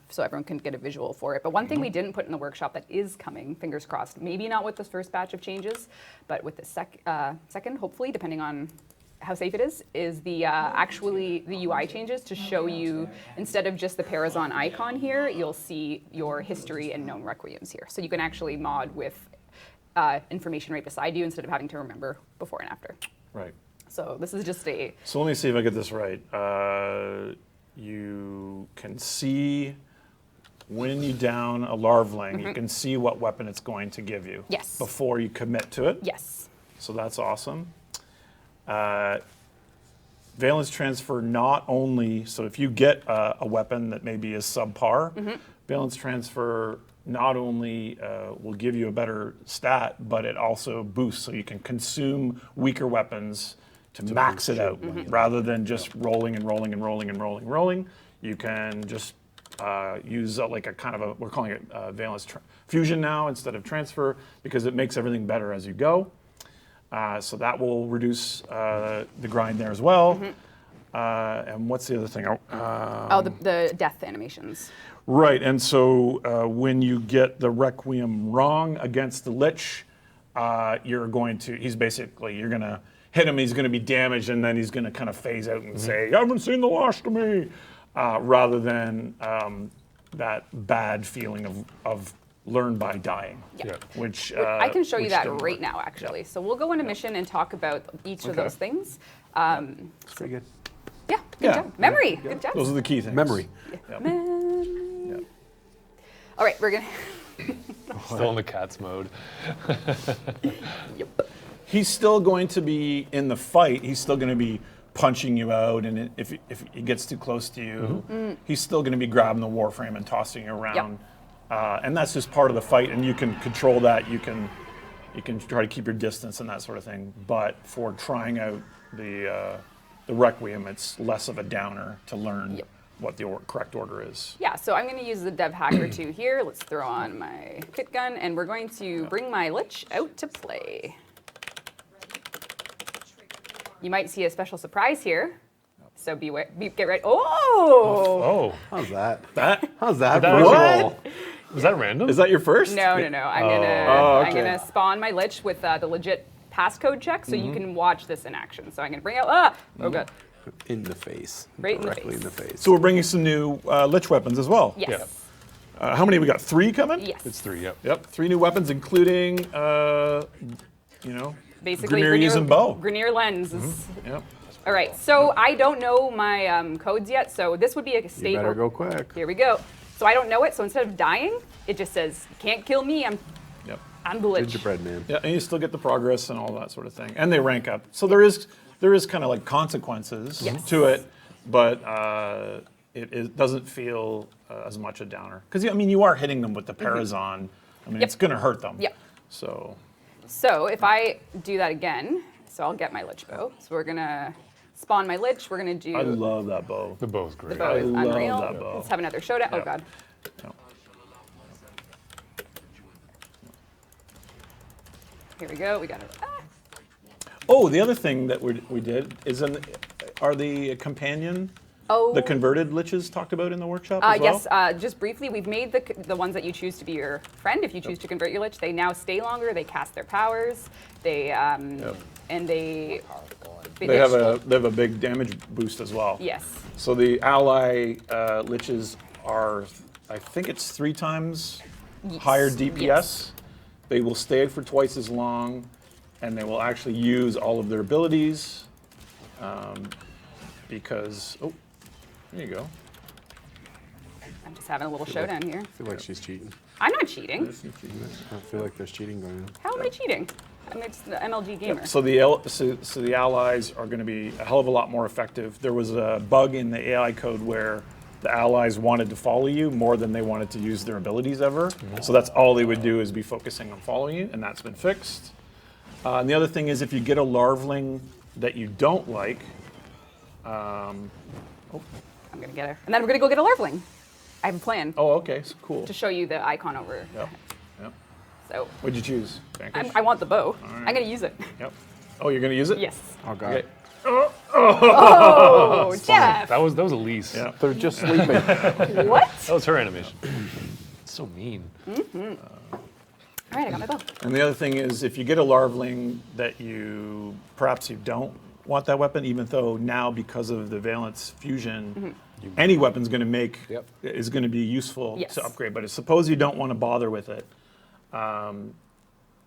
so everyone can get a visual for it. But one thing we didn't put in the workshop that is coming, fingers crossed, maybe not with the first batch of changes, but with the second, hopefully, depending on how safe it is the actually the UI changes to show you, instead of just the Parazon icon here, you'll see your history and known requiems here. So you can actually mod with information right beside you instead of having to remember before and after. Right. So this is just a, So let me see if I get this right. You can see when you down a larveling, you can see what weapon it's going to give you. Yes. Before you commit to it. yes. So that's awesome. Valence Transfer not only, so if you get a weapon that maybe is subpar, Valence Transfer not only will give you a better stat, but it also boosts, so you can consume weaker weapons to max it out, rather than just rolling and rolling and rolling and rolling, rolling. You can just use like a kind of a, we're calling it Valence Fusion now instead of Transfer, because it makes everything better as you go. So that will reduce the grind there as well. And what's the other thing? The death animations. Right, and so when you get the Requiem wrong against the Lich, you're going to, you're going to hit him, he's going to be damaged, and then he's going to kind of phase out and say, you haven't seen the last of me, rather than that bad feeling of learn by dying. Yeah. Which I can show you which that didn't right work. now, actually. So we'll go on a mission and talk about each of Okay. those things. It's pretty good. Yeah, good Yeah. job. Memory, good job. Those are the key things. Memory. Memory. Yep. All right, we're gonna. Still in the cat's mode. Yep. He's still going to be in the fight. He's still going to be punching you out, and if he gets too close to you, he's still going to be grabbing the Warframe and tossing you around. And that's just part of the fight, and you can control that. You can try to keep your distance and that sort of thing. But for trying out the the Requiem, it's less of a downer to learn Yep. what the correct order is. Yeah, so I'm going to use the Dev Hacker 2 here. Let's throw on my pit gun, and we're going to bring my Lich out to play. You might see a special surprise here, so beware. Get ready. Oh! Oh, How's that? That How's that? that for was a What? roll? is that random? is that your first? No. I'm gonna I'm gonna spawn my Lich with the legit passcode check, so you can watch this in action. So I'm gonna bring out. Oh god! In the face. Right in the Directly in the face. face. So we're bringing some new Lich weapons as well. Yes. How many we got? 3 coming? Yes. It's 3, yep. Yep, 3 new weapons, including, Basically, Grineer using bow. Grineer lens. Yep. All right. So I don't know my codes yet. So this would be a You staple. better go quick. Here we go. So I don't know it. So instead of dying, it just says, "You can't kill me. Yep. I'm the Lich." Gingerbread man. Yeah, and you still get the progress and all that sort of thing, and they rank up. So there is kind of like consequences Yes. to it, but it doesn't feel as much a downer because you are hitting them with the Parazon. Yep. It's going to hurt them. Yep. So So if I do that again, so I'll get my Lich bow. So we're gonna spawn my Lich. We're gonna do I love that bow. The bow's great. the bow is I love unreal. that bow. Let's have another showdown. Oh Yep. god. Yep. Here we go. We got it. Oh, the other thing that we did is are the companion, Oh. the converted liches talked about in the workshop as well? Yes, just briefly, we've made the ones that you choose to be your friend. If you choose to convert your Lich, they now stay longer. They cast their powers. They and they They have a big damage boost as well. yes. So the ally liches are, I think it's 3 times higher DPS. Yes. They will stay for twice as long, and they will actually use all of their abilities. Because there you go. I'm just having a little showdown here. I feel like she's cheating. I'm not cheating. I feel like there's cheating going on. How am I cheating? I'm just the MLG gamer. So the allies are going to be a hell of a lot more effective. There was a bug in the AI code where the allies wanted to follow you more than they wanted to use their abilities ever. So that's all they would do is be focusing on following you, and that's been fixed. And the other thing is if you get a larveling that you don't like, I'm gonna get her, and then we're gonna go get a Larveling. I have a plan oh, okay, so cool. to show you the icon over. Yep, yep. So What'd you choose? Vanquish? I want the bow. right. I'm gonna use it. Yep. Oh, you're gonna use it? Yes. Oh god. Okay. Oh, Jeff. That was Elise. Yeah. They're just sleeping. What? That was her animation. It's so mean. All right, I got my bow. And the other thing is, if you get a larveling that perhaps you don't want that weapon, even though now because of the Valence fusion, any weapon's going to is going to be useful Yes. to upgrade. But suppose you don't want to bother with it,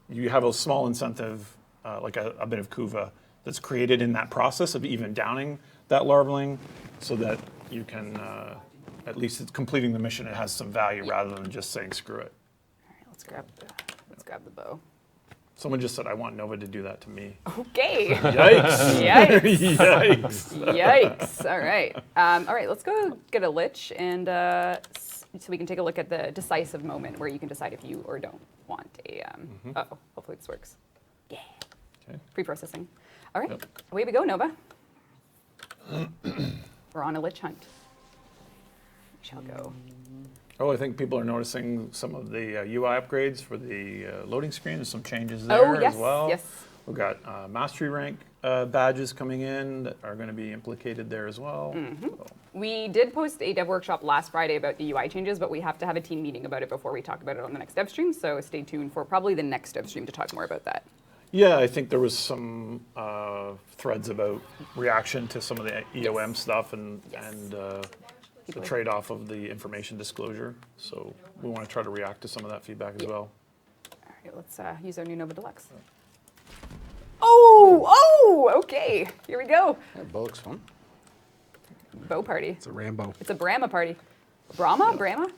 you have a small incentive, like a bit of kuva, that's created in that process of even downing that larveling, so that you can at least it's completing the mission. It has some value rather than just saying screw it. All right, let's grab the bow. Someone just said, I want Nova to do that to me. Okay. Yikes. Yikes. Yikes. Yikes. All right. All right, let's go get a Lich, and so we can take a look at the decisive moment where you can decide if you or don't want a. Uh-oh, hopefully this works. Yeah. Okay. Pre-processing. All right, Yep. away we go, Nova. We're on a Lich hunt. We shall go. Oh, I think people are noticing some of the UI upgrades for the loading screen. There's some changes there Oh, yes, as well. yes. We've got mastery rank badges coming in that are going to be implicated there as well. So, We did post a dev workshop last Friday about the UI changes, but we have to have a team meeting about it before we talk about it on the next dev stream. So stay tuned for probably the next dev stream to talk more about that. yeah, I think there was some threads about reaction to some of the EOM stuff and the trade-off of the information disclosure. So we want to try to react to some of that feedback as well. All right, let's use our new Nova Deluxe. Oh, okay. Here we go. That bow looks fun. Bow party. It's a Rambo. It's a Brahma party. Brahma?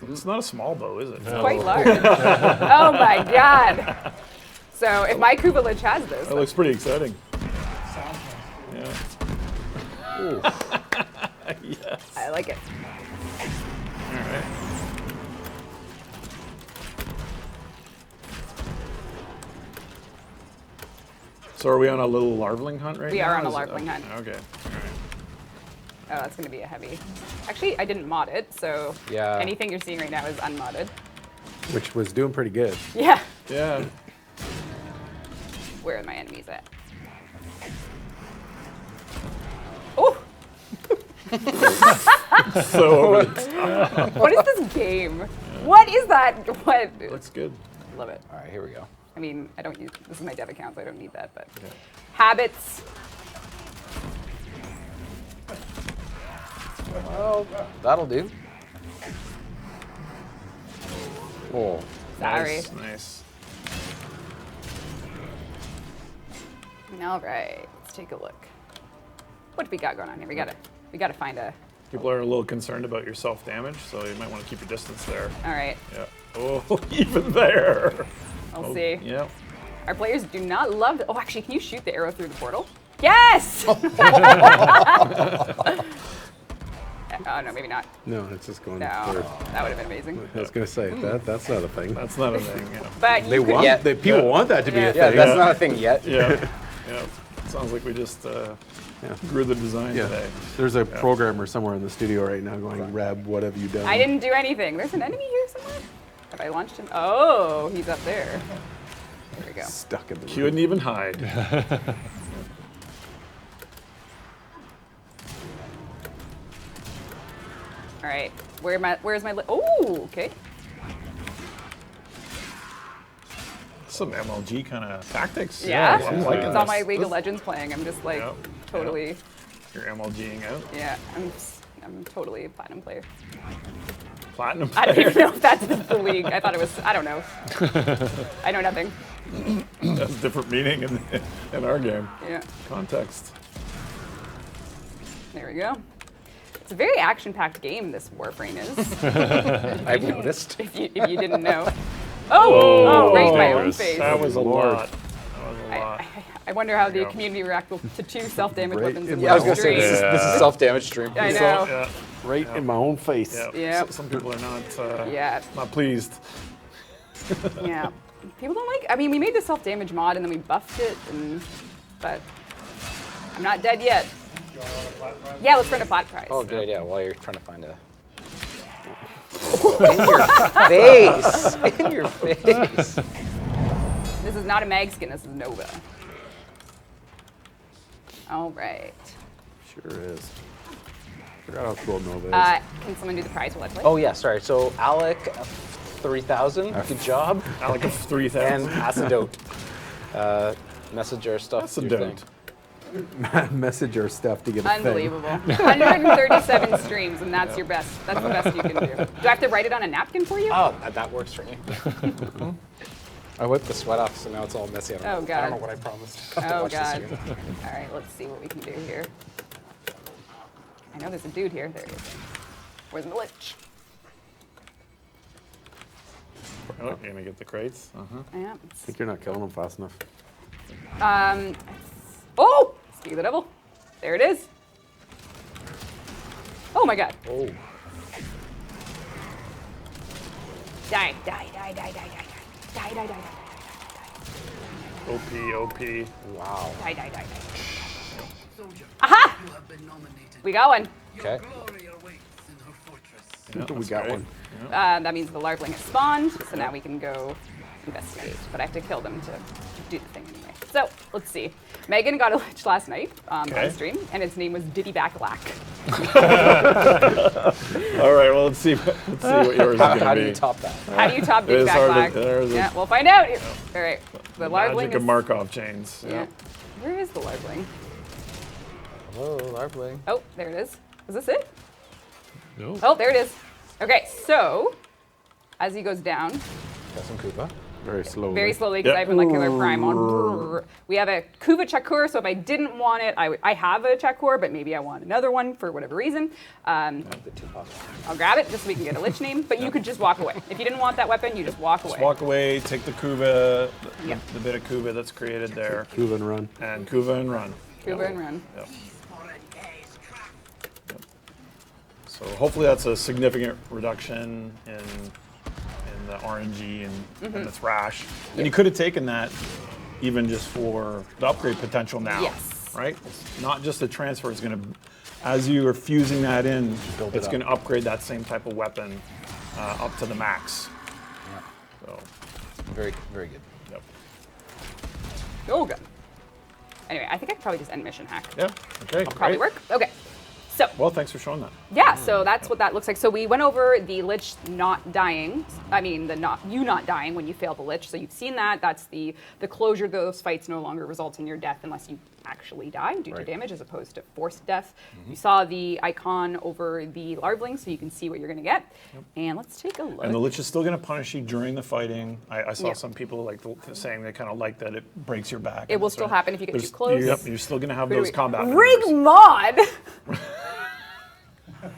It's not a small bow, is it? Quite large. Oh my god. So if my Kuva Lich has this, That looks pretty exciting. Yeah. I like it. All right. So are we on a little larvaling hunt right now? We are on a Is it- larvaling hunt. Okay. Oh, that's going to be a heavy. Actually, I didn't mod it, so Yeah. anything you're seeing right now is unmodded. Which was doing pretty good. Yeah. Yeah. Where are my enemies at? Oh! So What is this game? What is that? What? looks good. Love it. All right, here we go. I mean, I don't use, this is my dev account, so I don't need that, but. Habits. Well, that'll do. Oh, Sorry. Nice. All right, let's take a look. What do we got going on here? We gotta find a. People are a little concerned about your self-damage, so you might want to keep your distance there. All right, Yeah. Oh, even there. we'll Oh, see. Yep. Our players do not love. Oh, actually, can you shoot the arrow through the portal? Yes. Oh no, maybe not. No, it's just going No, forward. that would have been amazing. I was gonna say that's not a thing. That's not a thing. Yeah. But They you could, want Yeah. people want that to be Yeah. a yeah, thing. that's not a thing yet. Yeah. Yeah. Sounds like we just grew the design Yeah. today. There's a programmer somewhere in the studio right now going, Rab, what have you done? I didn't do anything. There's an enemy here somewhere. Have I launched him? Oh, he's up there. There we go. Stuck in the He wouldn't even hide. All right, where's my? Oh, okay. Some MLG kind of tactics. Yeah, I'm liking it's all my this. League of Legends playing. I'm just like Yep, totally. You're MLGing out. Yeah, I'm totally a platinum player. Platinum. I don't even know if that's the league. I thought it was. I don't know. I know nothing. That's a different meaning in our game. Yeah, Context. there we go. It's a very action-packed game. This Warframe is. I've noticed. if you didn't know. Oh, right in my own face. That was a Lord. lot. That was a lot. I wonder how the There you go. community reacted to 2 self-damage Right weapons in in the Yeah, I was gonna say stream. this is self-damage stream. I So, know. yeah. right in my own face. Yeah. Yep. Some people are not Yeah, not pleased. yeah. People don't like. I mean, we made the self-damage mod and then we buffed it, but I'm not dead yet. Yeah, let's run a flat prize. Oh, good idea. While you're trying to find a. In your face! In your face! This is not a mag skin. This is Nova. All right. Sure is. Forgot how cool Nova is. Can someone do the prize while I play? Oh yeah, sorry. So Alec, 3,000. Good job. Alec of 3,000. And Acidote. Message our stuff. That's a your don't. thing. Message our stuff to get a thing. Unbelievable. 137 streams, and that's your best. That's the best you can do. Do I have to write it on a napkin for you? Oh, that works for me. I wiped the sweat off, so now it's all messy. I don't Oh, know. God. I don't know what I promised. I'll have to Oh, watch God. this again. All right, let's see what we can do here. I know there's a dude here. There he is. Where's the Lich? Oh, you're gonna get the crates. Yeah. I think you're not killing them fast enough. Oh! Speak of the devil. There it is. Oh my god. Oh. Die, die, die, die, die, die, die. Die, die, die, die, OP. Wow. die, die, die, die. Aha! We got one. Okay. Yeah, We that's got great. one. That means the larvaling has spawned, so now we can go investigate. But I have to kill them to do the thing anyway. So, let's see. Megan got a Lich last night on Okay. stream, and its name was Diddy Backlack. All right. Well, let's see what yours is How gonna do be. you top that? How do you top It Diddy is hard to- Backlack? there is a- Yeah, we'll find out. All right. The larvaling Magic is... of Markov chains. Yeah. Where is the larvaling? Hello, Larpling. Oh, there it is. Is this it? No. Oh, there it is. Okay, so as he goes down, Got some Koopa. Very slowly. very slowly because Yep. I have Molecular Prime on. We have a Kuva Chakur, so if I didn't want it, I have a Chakur, but maybe I want another one for whatever reason. I'll grab it just so we can get a Lich name, but you could just walk away. If you didn't want that weapon, you just walk away. Just walk away. Take the Kuva, Yep. the bit of Kuva that's created there, Move and run. and Kuva and run. Kuva and run. Yep. So hopefully that's a significant reduction in the RNG and the thrash. And you could have taken that even just for the upgrade potential now. Yes. Right? It's not just the transfer, it's going to, as you are fusing that in, it's going to upgrade that same type of weapon up to the max. So, Very, very good. yep. Oh, good. Anyway, I think I could probably just end mission hack. Yeah, okay, Probably great. work. Okay. So, Well, thanks for showing that. yeah, so that's what that looks like. So we went over the Lich not dying. I mean, the not dying when you fail the Lich. So you've seen that. That's the closure of those fights no longer results in your death unless you actually die due to damage as opposed to forced death. You saw the icon over the larvaling, so you can see what you're going to get. And let's take a look. And the Lich is still going to punish you during the fighting. I saw Yeah. some people saying they kind of like that it breaks your back. It will still happen if you get too close. Yep, you're still going to have Wait, those wait. combat Rig maneuvers. mod.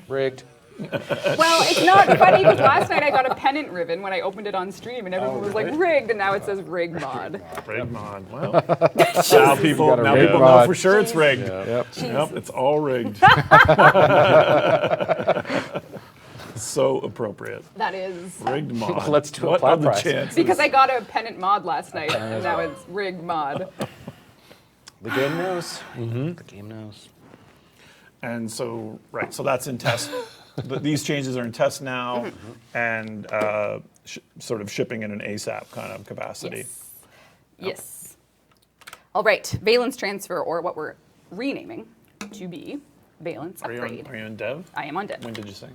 Rigged. Well, it's not funny because last night I got a pennant ribbon when I opened it on stream, and everyone was like rigged, and now it says rig mod. Rig mod. Well, now people got a rigged know mod. for sure it's rigged. Yep. Yep, it's all rigged. So appropriate. That is Rigged mod. Let's do a What plaid are the price. chances? because I got a pennant mod last night, and now it's rig mod. The game knows. The game knows. And so, right, so that's in test. These changes are in test now, and sort of shipping in an ASAP kind of capacity. Yes. All right, Valence Transfer, or what we're renaming to be Valence Are you Upgrade. in dev? I am on dev. When did you sync?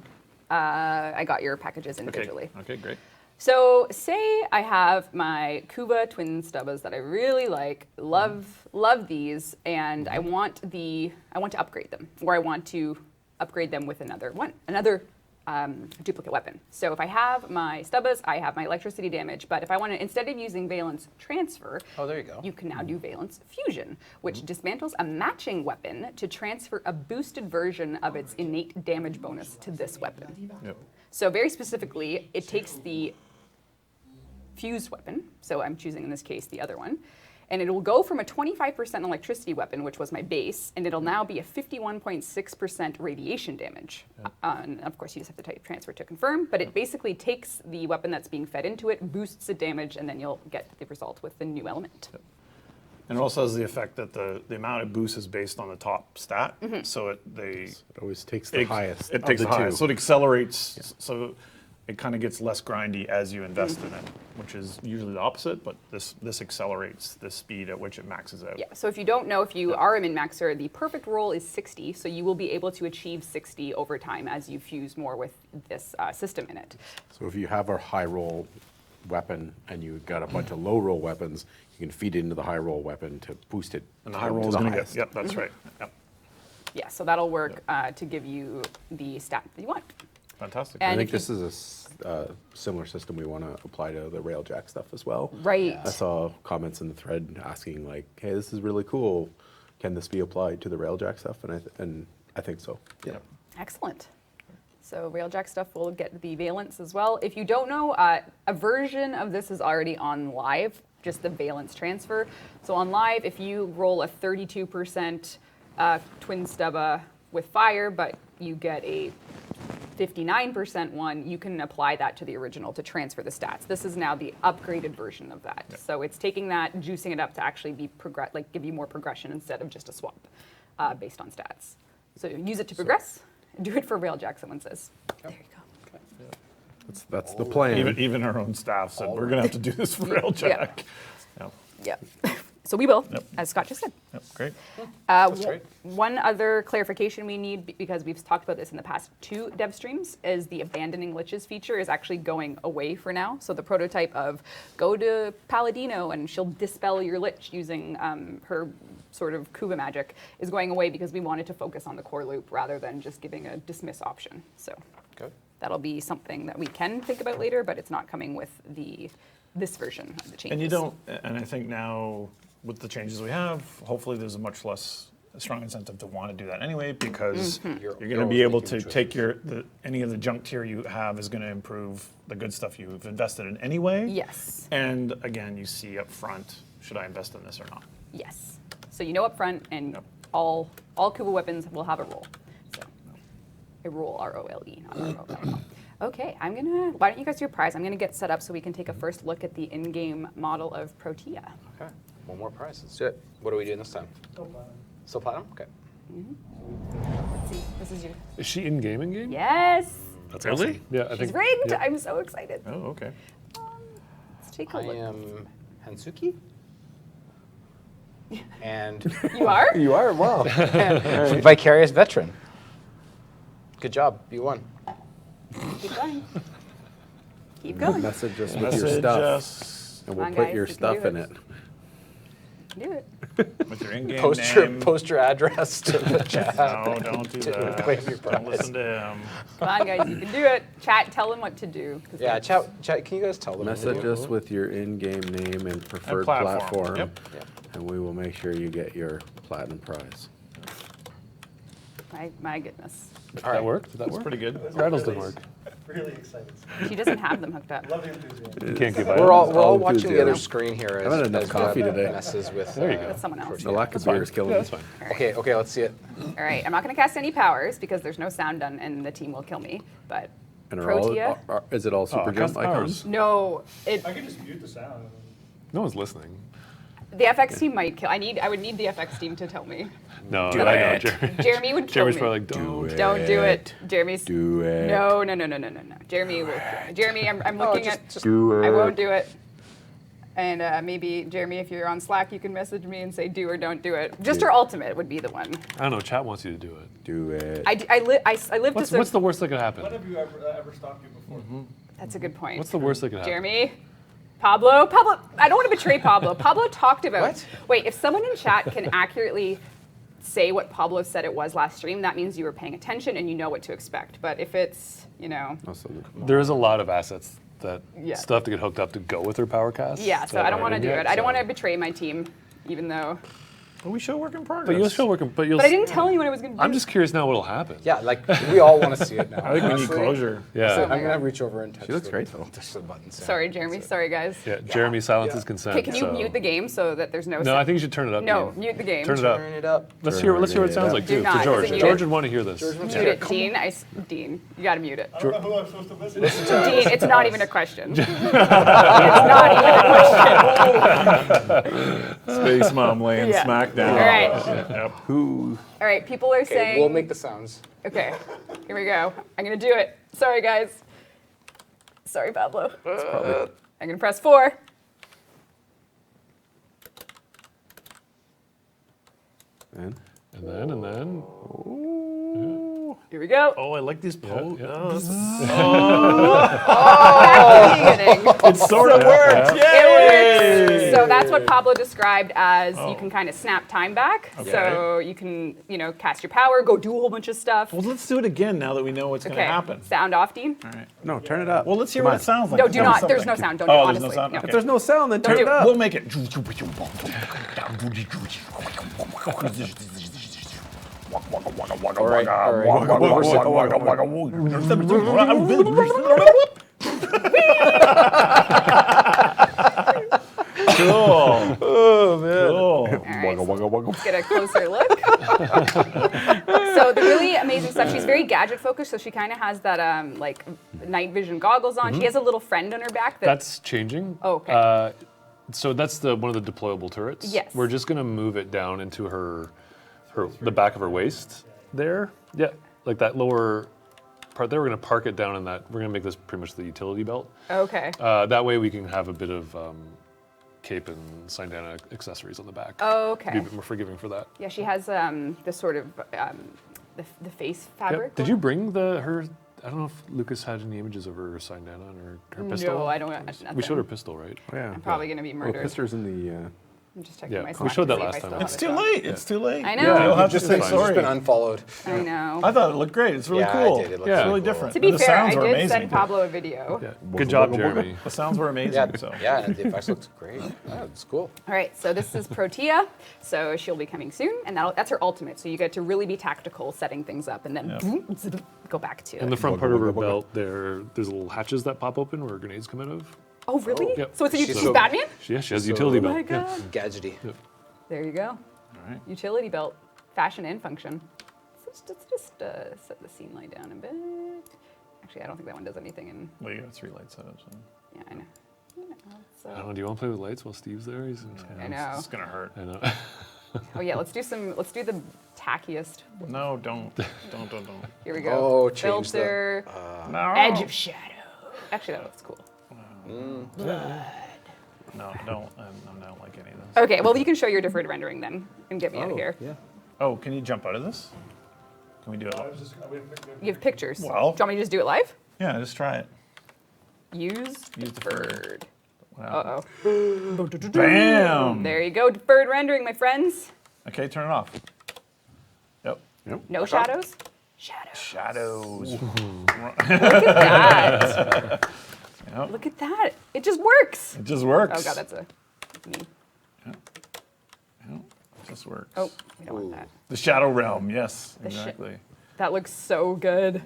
I got your packages Okay. individually. Okay, great. So say I have my Kuva twin stubbas that I really like, love these, and I want to upgrade them, or I want to upgrade them with another duplicate weapon. So if I have my stubbas, I have my electricity damage, but if I want to, instead of using Valence Transfer, Oh, there you go. you can now do Valence Fusion, which dismantles a matching weapon to transfer a boosted version of its innate damage bonus to this weapon. Yep. So very specifically, it takes the fused weapon, so I'm choosing in this case the other one, and it will go from a 25% electricity weapon, which was my base, and it'll now be a 51.6% radiation damage. And of course, you just have to type transfer to confirm, but it basically takes the weapon that's being fed into it, boosts the damage, and then you'll get the result with the new element. And it also has the effect that the amount it boosts is based on the top stat. So it always takes the highest. It of takes the the highest. So two. it accelerates. So it kind of gets less grindy as you invest in it, which is usually the opposite. But this accelerates the speed at which it maxes out. Yeah, so if you don't know, if you are a min-maxer, the perfect roll is 60, so you will be able to achieve 60 over time as you fuse more with this system in it. So if you have a high roll weapon and you got a bunch of low roll weapons, you can feed it into the high roll weapon to boost it. And the high to roll is the going to get. highest. Yep, that's right. Yep. Yeah, so that'll work to give you the stat that you want. Fantastic. I And think if you- this is a similar system we want to apply to the Railjack stuff as well. Right. I saw comments in the thread asking like, "Hey, this is really cool. Can this be applied to the Railjack stuff?" And I think so. Yeah. Excellent. So Railjack stuff will get the Valence as well. If you don't know, a version of this is already on live, just the Valence Transfer. So on live, if you roll a 32% twin stubba with fire, but you get a 59% one, you can apply that to the original to transfer the stats. This is now the upgraded version of that. So it's taking that, juicing it up to actually be give you more progression instead of just a swap based on stats. So use it to progress. Do it for Railjack, someone says. There you go. That's the plan. Even our own staff said we're going to have to do this for Railjack. Yep. Yep. So we will, as Scott just said. Yep. Great. great. One other clarification we need, because we've talked about this in the past 2 dev streams, is the abandoning liches feature is actually going away for now. So the prototype of go to Paladino and she'll dispel your lich using her sort of Kuva magic is going away because we wanted to focus on the core loop rather than just giving a dismiss option. So Good. that'll be something that we can think about later, but it's not coming with this version of the changes. And you don't, and I think now with the changes we have, hopefully there's a much less strong incentive to want to do that anyway, because you're going to be able to take any of the junk tier you have is going to improve the good stuff you've invested in anyway. Yes. And again, you see up front, should I invest in this or not? Yes. So you know up front, and all Kuva weapons will have a roll. So a roll, R-O-L-E, not R-O-L. Okay, why don't you guys do a prize? I'm gonna get set up so we can take a first look at the in-game model of Protea. Okay. One more prize. Let's do it. What are we doing this time? Still platinum? Okay. Let's see. This is you. Is she in game? Yes. That's Really? awesome. Yeah, I She's think. rigged. yeah. I'm so excited. Oh, okay. Let's take a I look. am Hansuki. And You are? You are? Wow. Vicarious Veteran. Good job. You won. Keep going. Keep going. Message us with Message your stuff, us and Come we'll on, put guys, your you can stuff do in it. it. Do it. with your in-game name. Post your address to the chat. No, don't do that. claim your Don't prize. listen to him. Come on, guys, you can do it. Chat, tell them what to do. 'cause Yeah, that's- chat. Can you guys tell them? what to Message do? us with your in-game name and preferred platform. platform, Yep. Yeah. and we will make sure you get your platinum prize. My goodness. Did All that right. work? Did that That's work? pretty good. Rattles didn't work. Really excited. She doesn't have them hooked up. Love the enthusiasm. You can't give We're all all watching the other enthusiasm. screen here. I haven't had enough coffee today. Messes with. There you go. That's someone else. The lack of beer is killing Yeah, me. that's fine. Okay, let's see it. All right, I'm not going to cast any powers because there's no sound done and the team will kill me. But And are all, Protea? is it all super jump cast icons? powers. no, it I can just mute the sound. No one's listening. the FX team might kill. I would need the FX team to tell me. No, Do I know. it. Jeremy would kill Jeremy's me. probably like, don't. Don't do it. Jeremy's. Do it. No. Jeremy will kill me. Jeremy, I'm looking at. Do it. I won't do it. And maybe, Jeremy, if you're on Slack, you can message me and say do or don't do it. Just her ultimate would be the one. I don't know. Chat wants you to do it. Do it. I live to What's the worst that could happen? When have you ever stopped you before? That's a good point. What's the worst that could happen? Jeremy? Pablo, I don't want to betray Pablo. Pablo talked about. What? Wait, if someone in chat can accurately say what Pablo said it was last stream, that means you were paying attention and you know what to expect. But if it's, Also, There is a lot of assets that Yeah. still have to get hooked up to go with her power cast. yeah, so that I don't aren't want to in do yet, it. I don't so- want to betray my team, even though. But we show work in progress. But you'll still work. But But I didn't tell anyone I was going to do I'm just curious now what'll happen. Yeah, like we all want to see it now. I think we need honestly. closure. Yeah. So I'm gonna reach over and touch. She looks the- great, though. Touch the buttons. yeah. Sorry, Jeremy. Sorry, guys. Yeah. Jeremy silences consent. Okay, can you so- mute the game so that there's no No, I think you should turn it up. No, Dean. mute the game. Turn it up. Turn it up. Let's hear what it Turn sounds it like up. Do too. not. For George. Is it George muted? would want to hear this. Mute it, Dean. Dean, you got to mute it. I don't know who I'm supposed to listen to. Dean, it's not even a question. It's not even a question. Space Mom laying Yeah. smack down. All right. Yep. who? All right, people are Okay, saying. we'll make the sounds. Okay, here we go. I'm gonna do it. Sorry, guys. Sorry, Pablo. I'm gonna press 4. And And then. Here we go. Oh, I like these pose. yeah. Oh, this is- Back to the beginning. it sort of worked. It works. So that's what Pablo described as you can kind of snap time back. So you can, cast your power, go do a whole bunch of stuff. Well, let's do it again now that we know what's going to happen. Sound off, Dean. All right. no, turn it up. Well, let's hear Come what on. it sounds like. No, Tell do me not. There's something. no sound. Don't do Oh, it, there's no honestly. sound? No. Okay. If there's no sound, then turn do it up. We'll make it. All right. Cool. Oh man. Cool. All right, so let's get a closer look. So the really amazing stuff, she's very gadget focused, so she kind of has that like night vision goggles on. She has a little friend on her back. That's changing. Oh, okay. So that's one of the deployable turrets. Yes. We're just gonna move it down into the back of her waist there. Yeah, like that lower part there. We're gonna park it down in that. We're gonna make this pretty much the utility belt. Okay. That way we can have a bit of cape and Sindana accessories on the back. Oh, Be a okay. bit more forgiving for that. Yeah, she has this sort of the face fabric. Yep. Did you bring her? I don't know if Lucas had any images of her Sindana and her pistol. No, I don't. Nothing. We showed her pistol, right? Oh, yeah. I'm probably gonna be Oh, murdered. Pister's in the. I'm just checking Yeah, my we Slack showed to that see if last I time. still have It's it too up. late. It's too late. I know. You'll Yeah, have to Just say been, just been sorry. unfollowed. I know. I thought it looked great. It's really Yeah, cool. I did. It looked Yeah. It's really cool. different. To be the fair, sounds I were did amazing. send Pablo a video. Yeah. Good job, Jeremy. The sounds were amazing. Yeah, So. yeah, and the effects looked great. Yeah, it's cool. All right, so this is Protea. So she'll be coming soon, and that's her ultimate. So you get to really be tactical, setting things up, and then go back to In it. the front part of her belt, there's little hatches that pop open where grenades come out of. Oh, really? Yep. So it's She's she's so- Batman? She has a utility Oh belt. my Yeah. god. Gadgety. There you go. All right. Utility belt, fashion and function. So let's just set the scene light down a bit. Actually, I don't think that one does anything. Well, you got 3 light setups. So. Yeah, I know. So, I don't know. Do you want to play with lights while Steve's there? He's I know. It's gonna hurt. I know. Oh yeah, let's do the tackiest. No, don't. Here we go. Oh, change the- Filter, No. edge of shadow. Actually, that looks cool. No, don't. I don't like any of this. Okay, well you can show your deferred rendering then and get me out of here. Yeah. Oh, can you jump out of this? Can we do it? I was just, we have to- You have pictures. Well- Do you want me to just do it live? Yeah, just try it. Use deferred. deferred. Wow. Uh-oh. Bam! There you go, deferred rendering, my friends. Okay, turn it off. Yep. No shadows? Shadows. Shadows. Look at that. Yep. Look at that. It just works. It just works. Oh god, that's a me. Yep. It just works. Oh, we don't want that. The Shadow Realm, yes, The shi- exactly. That looks so good.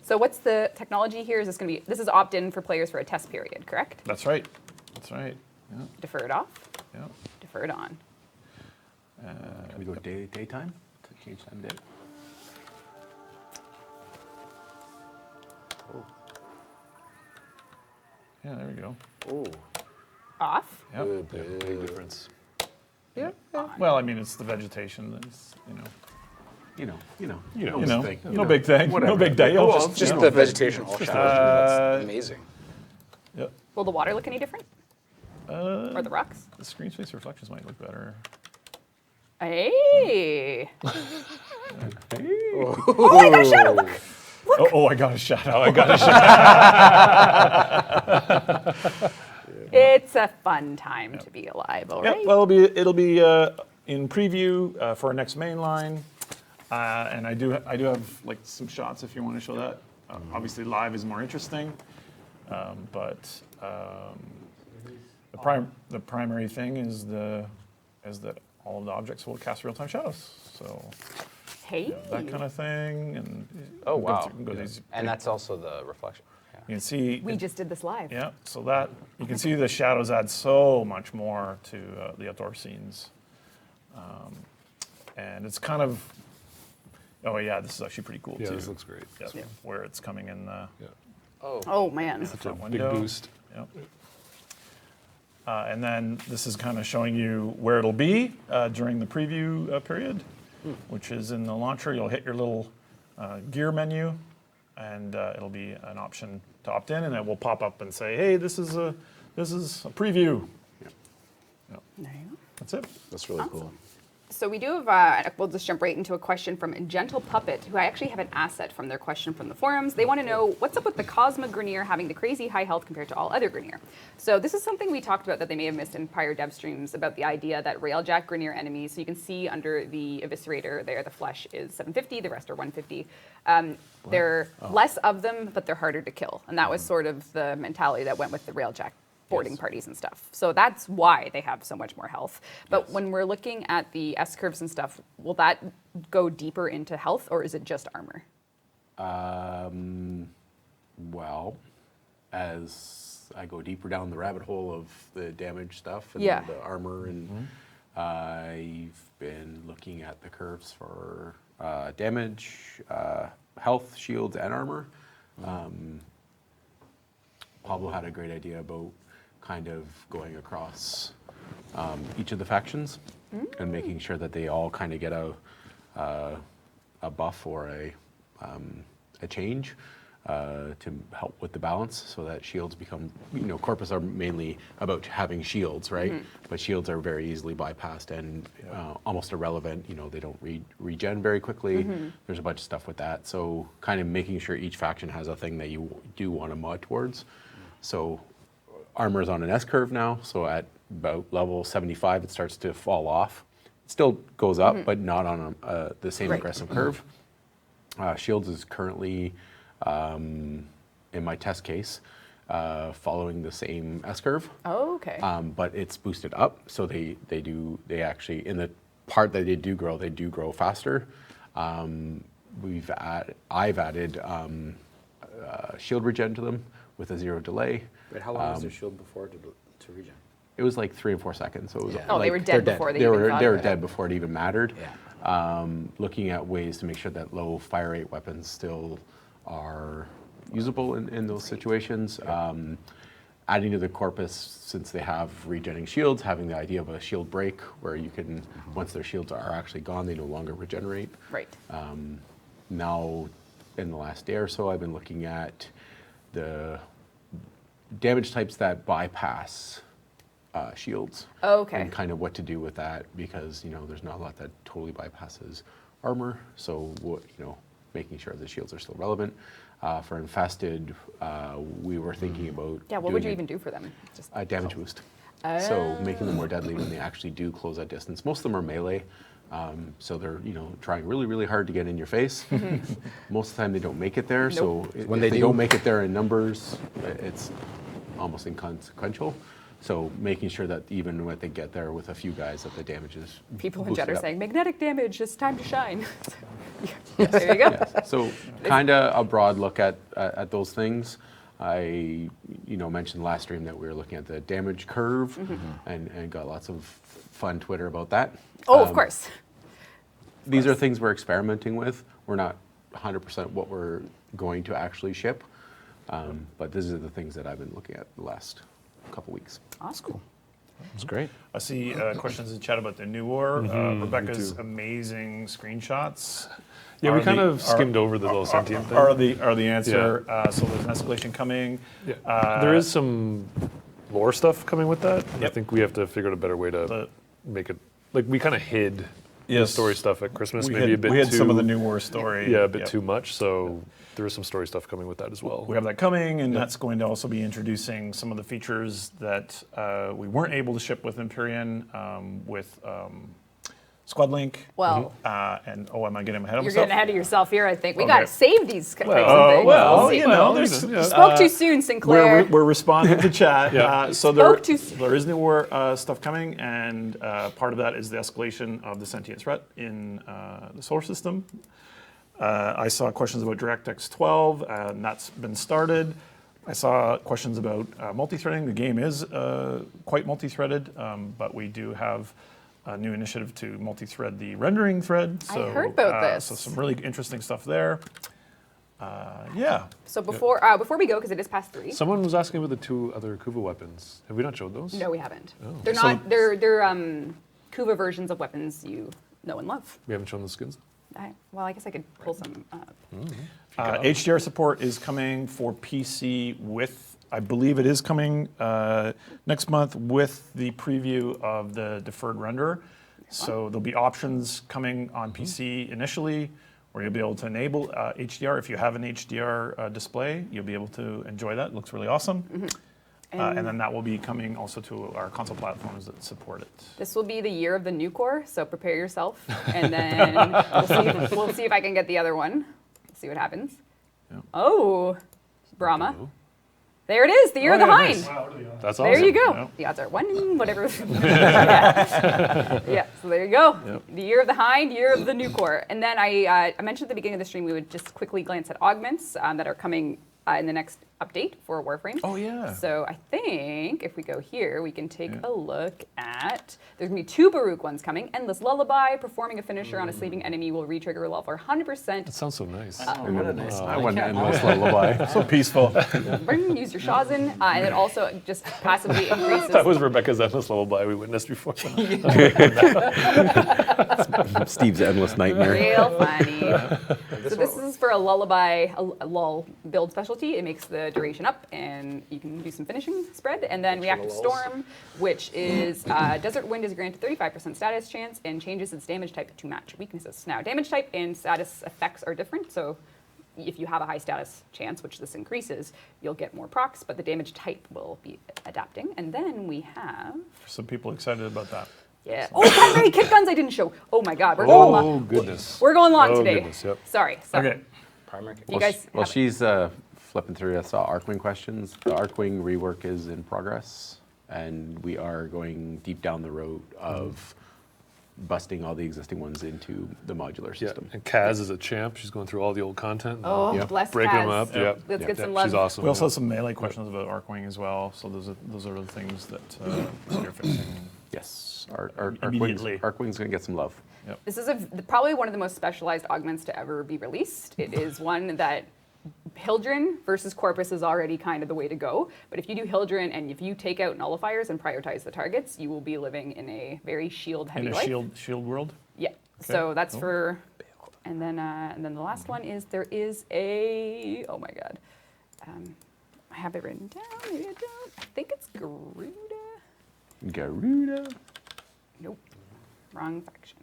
So what's the technology here? Is this going to be, this is opt-in for players for a test period, correct? That's right. That's right. Yeah, Defer it off, yeah. defer it on. Can we go daytime to change time day? Yeah, there we go. Oh. Off. Yep. Big difference. Yeah. Well, I mean, it's the vegetation that's, You know. no big thing, no big deal. Well, Just you the know, vegetation all shadows. That's amazing. Yep. Will the water look any different? Or the rocks? The screen space reflections might look better. Hey. Oh, I got a shadow. It's a fun time to be alive, all Yeah, right? well, it'll be in preview for our next main line, and I do have like some shots if you want to show that. Obviously, live is more interesting, but the primary thing is that all of the objects will cast real-time shadows. So Hey. that kind of thing, and Oh, wow. go these And that's also the reflection. Yeah. you can see. We just did this live. Yeah, so that you can see the shadows add so much more to the outdoor scenes, and it's kind of. Oh yeah, this is actually pretty cool Yeah, too. this looks great. Yeah, where it's coming in the Yeah. Oh man. Such a front big window. boost. Yep. And then this is kind of showing you where it'll be during the preview period, which is in the launcher. You'll hit your little gear menu, and it'll be an option to opt in, and it will pop up and say, "Hey, this is a preview." There you go. That's it. That's really cool. So we do have, we'll just jump right into a question from Gentle Puppet, who I actually have an asset from their question from the forums. They want to know, what's up with the Cosma Grineer having the crazy high health compared to all other Grineer? So this is something we talked about that they may have missed in prior dev streams about the idea that Railjack Grineer enemies, so you can see under the Eviscerator there, the flesh is 750, the rest are 150. There are less of them, but they're harder to kill. And that was sort of the mentality that went with the Railjack boarding parties and stuff. So that's why they have so much more health. But when we're looking at the S-curves and stuff, will that go deeper into health, or is it just armor? Well, as I go deeper down the rabbit hole of the damage stuff and Yeah. the armor, and I've been looking at the curves for damage, health, shields, and armor. Pablo had a great idea about kind of going across each of the factions and making sure that they all kind of get a buff or a change to help with the balance, so that shields become, Corpus are mainly about having shields, right? But shields are very easily bypassed and almost irrelevant. They don't regen very quickly. There's a bunch of stuff with that. So kind of making sure each faction has a thing that you do want to mod towards. So armor is on an S curve now, so at about level 75 it starts to fall off. It still goes up, but not on the same aggressive curve. Shields is currently, in my test case, following the same S curve. Oh, okay. But it's boosted up, so they actually, in the part that they do grow faster. I've added shield regen to them with a 0 delay. Wait, how long was their shield before to regen? It was like 3 and 4 seconds. So it was Yeah. Oh, they were dead they're before they they even were thought they were about it. dead before it even mattered. Yeah. Looking at ways to make sure that low fire rate weapons still are usable in those situations. adding to the corpus, since they have regenerating shields, having the idea of a shield break where you can, once their shields are actually gone, they no longer regenerate. Right. Now, in the last day or so, I've been looking at the damage types that bypass shields. Oh, okay. And kind of what to do with that, because there's not a lot that totally bypasses armor. So making sure the shields are still relevant. For infested, we were thinking about Yeah, what would you even do for them? Just a damage boost. So making them more deadly when they actually do close that distance. Most of them are melee, so they're trying really, really hard to get in your face. Most of the time they don't make it there. So When if they don't do- make it there in numbers, it's almost inconsequential. So making sure that even when they get there with a few guys, that the damage is people in boosted chat are up. saying magnetic damage. It's time to shine. There you go. Yes. So kind of a broad look at those things. I mentioned last stream that we were looking at the damage curve and got lots of fun Twitter about that. Oh, of course. These are things we're experimenting with. We're not 100% what we're going to actually ship, but these are the things that I've been looking at the last couple weeks. Awesome. Cool. That's great. I see questions in chat about the new war. Rebecca's amazing screenshots. Yeah, we Are kind the- of skimmed over the little sentient thing. Are the answer. So there's an escalation coming. Yeah. There is some lore stuff coming with that. And I Yep. think we have to figure out a better way to make it. Like, we kind of hid the Yes. story stuff at Christmas, We maybe had, a bit we had too. some of the new war story. Yeah, a bit Yep. too much. So there is some story stuff coming with that as well. We have that coming, and that's going to also be introducing some of the features that we weren't able to ship with Empyrean, with Squad Link. Well, And am I getting ahead of you're myself? getting ahead of yourself here, I think. We Okay. got to save these types of things. well, We'll see. there's You spoke too soon, Sinclair. We're responding to chat. Yeah. So Spoke too soon. there is new war stuff coming, and part of that is the escalation of the sentient threat in the solar system. I saw questions about DirectX 12, and that's been started. I saw questions about multi-threading. The game is quite multi-threaded, but we do have a new initiative to multi-thread the rendering thread. I So, heard about this. So some really interesting stuff there. Yeah. So before we go, because it is past 3. Someone was asking about the 2 other Kuva weapons. Have we not showed those? No, we haven't. Oh. They're not. They're Kuva versions of weapons you know and love. We haven't shown the skins? I guess I could pull some up. HDR support is coming for PC with, I believe it is coming next month with the preview of the deferred renderer. So there'll be options coming on PC initially where you'll be able to enable HDR. If you have an HDR display, you'll be able to enjoy that. It looks really awesome. And then that will be coming also to our console platforms that support it. This will be the year of the new core, so prepare yourself, and then we'll see if I can get the other one. See what happens. Yep. Oh, Brahma. There it is, the year of the yeah, Hind. Wow, what are the odds? That's awesome. There you go. Yep. The odds are 1, whatever. yeah, so there you go. Yep. The year of the Hind, year of the new core. And then I mentioned at the beginning of the stream we would just quickly glance at augments that are coming in the next update for Warframe. Oh, yeah. So I think if we go here, we can take a look at, there's going to be 2 Baruch ones coming. Endless Lullaby, performing a finisher on a sleeping enemy will re-trigger a level 100%. That sounds so nice. What a nice I went endless lullaby. So peaceful. Use your Shazin, and it also just passively increases. That was Rebecca's endless lullaby we witnessed before. Steve's endless nightmare. Real funny. So this is for a lullaby, a lull build specialty. It makes the duration up, and you can do some finishing spread. And then Reactive Storm, which is Desert Wind is granted 35% status chance and changes its damage type to match weaknesses. Now, damage type and status effects are different, so if you have a high status chance, which this increases, you'll get more procs, but the damage type will be adapting. And then we have... Some people excited about that. Yeah. Oh, primary kit guns I didn't show. Oh my God, we're going long. Oh, goodness. We're going long Oh, today. goodness, yep. Sorry. Okay. Primary. You guys Well, have- she's flipping through. I saw Arcwing questions. The Arcwing rework is in progress, and we are going deep down the road of busting all the existing ones into the modular Yeah, system. and Kaz is a champ. She's going through all the old content. Oh, Yeah. bless breaking them Kaz. up. Yep. Let's get Yep. some love. She's awesome. We also yeah. have some melee questions about Arcwing as well. So those are the things that you're fixing. Yes, Immediately. Arcwing's going to get some love. This is probably one of the most specialized augments to ever be released. It is one that Hildren versus Corpus is already kind of the way to go. But if you do Hildren and if you take out nullifiers and prioritize the targets, you will be living in a very shield-heavy In a life. shield world? Yeah. So that's for, and then the last one is there is a, oh my god, I have it written down. Maybe I don't. I think it's Garuda. Garuda. Nope, wrong faction.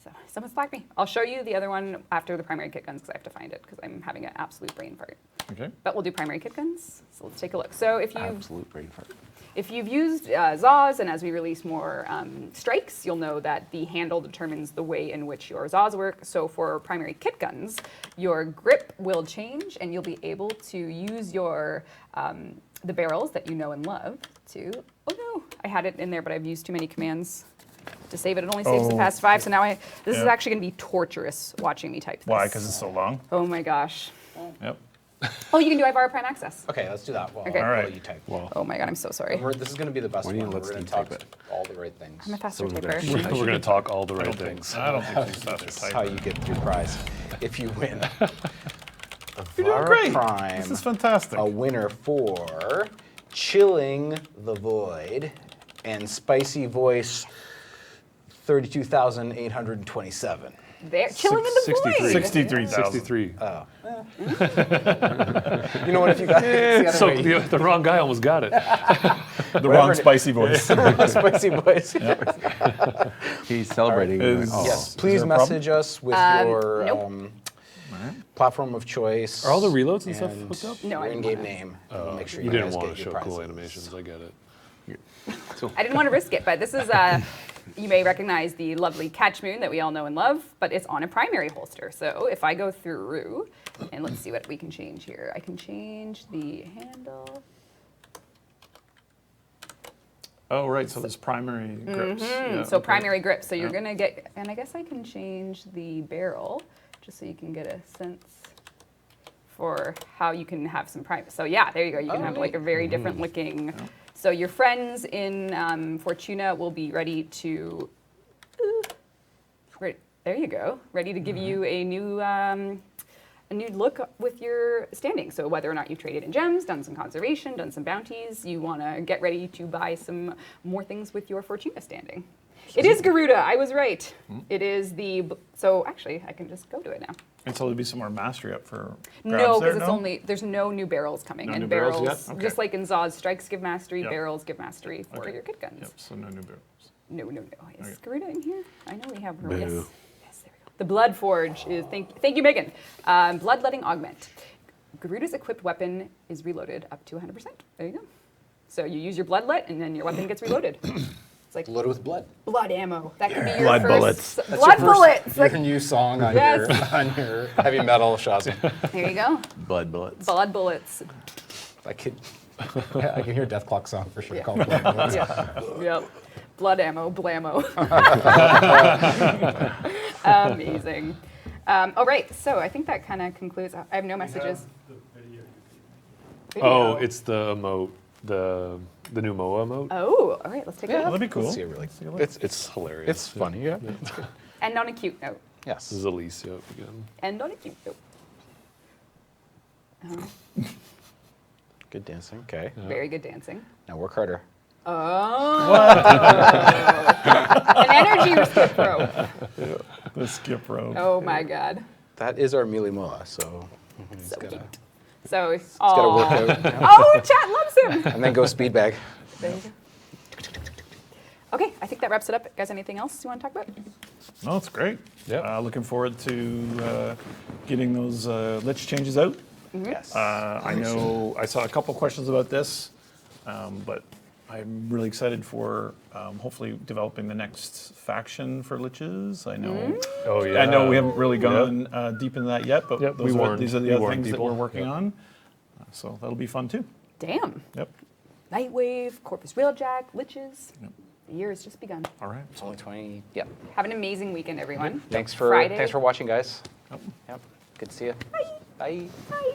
So someone slack me. I'll show you the other one after the primary kit guns because I have to find it because I'm having an absolute brain fart. Okay. But we'll do primary kit guns. So let's take a look. So Absolute brain fart. if you've used Zaws, and as we release more strikes, you'll know that the handle determines the way in which your Zaws work. So for primary kit guns, your grip will change, and you'll be able to use your the barrels that you know and love to. Oh no, I had it in there, but I've used too many commands to save it. It only saves the past 5, so now this is actually going to be torturous watching me type this. Why? Because it's so long? Oh my gosh. Yep. Oh, you can do Ivara Prime Access. Okay, let's do that. Well, Okay. I'll All right. let you type. Well, Oh my god, I'm so sorry. This is going to be the best Why one. don't you We're let going to Steve talk type it? all the right things. I'm a faster So we're typer. gonna- We're going to talk all the right things. I don't think she's faster That's how you get through prize if you win. You're doing Ivara great. Prime, This is fantastic. a winner for Chilling the Void and Spicy Voice 32,827. There, chilling in the 63. void. 63,000. 63. You know what? If you got it's the other So way. the wrong guy almost got it. The wrong spicy voice. Spicy Voice. he's celebrating. Is- Oh. Yes, Is please there a problem? message us with your nope. platform of choice. Are all the reloads and stuff hooked up? No, I your didn't in-game wanna- name. And we'll make sure You you didn't guys want get to your show cool prizes. animations. I get it. I didn't want to risk it, but this is, you may recognize the lovely Catch Moon that we all know and love, but it's on a primary holster. So if I go through, and let's see what we can change here. I can change the handle. Oh, right. So there's primary grips. Yeah, So okay. primary grip. So you're Yeah. going to get, and I guess I can change the barrel just so you can get a sense for how you can have some prime. So yeah, there you go. You can have like a very different looking. So your friends in Fortuna will be ready to, there you go, ready to give you a new look with your standing. So whether or not you've traded in gems, done some conservation, done some bounties, you want to get ready to buy some more things with your Fortuna standing. It is Garuda, I was right. It is so actually I can just go to it now. And so there'll be some more mastery up for No, grabs there, because there's no new barrels coming. No and new barrels yet? Okay. just like in Zaw's, strikes give mastery, Yep. barrels give mastery for Okay. your kit guns. Yep, so no new barrels. No. Is Okay. Garuda in here? I know we have her. Boo. Yes, there we go. The Blood Forge is, thank you, Megan. Bloodletting Augment. Garuda's equipped weapon is reloaded up to 100%. There you go. So you use your Bloodlet, and then your weapon gets reloaded. It's like Loaded with blood. blood ammo. That could be your Blood first. bullets. Blood bullets. Your new song on, Yes. on your heavy metal Shazam. There you go. Blood bullets. Blood bullets. I could. I can hear Death Clock song for sure. Yeah. Called Blood Bullets. Yeah. Yep. Blood ammo, blammo. Amazing. All right, so I think that kind of concludes. I have no messages. The video. Oh, Video. it's the emote, the new Moa emote. Oh, all right, let's take a Well, look. that'd be cool. Let's see it really. It's hilarious. It's funny, yeah. End on a cute note. Yes. This is Alicia again. End on a cute note. Good dancing. Okay. Very good dancing. Now work harder. Oh. An energy skip rope. The skip rope. Oh my God. That is our melee moa, so it's So gotta, cute. So, it's gotta work out. Oh, chat loves him. And then go speed bag. There you go. Okay, I think that wraps it up. Guys, anything else you want to talk about? No, it's great. Yep. Looking forward to getting those Lich changes out. Yes. I know I saw a couple questions about this, but I'm really excited for hopefully developing the next faction for Liches. I know. Oh yeah. I know we haven't really gone deep into that yet, but Yep, these are the we other warned things that people. we're working Yep. on. So that'll be fun too. Damn. Yep. Nightwave, Corpus Railjack, Liches. The year has just begun. All right. It's only 20. Yeah. Have an amazing weekend, everyone. Thanks for Friday. watching, guys. Yep. Yep. Good to see you. Bye. Bye. Bye.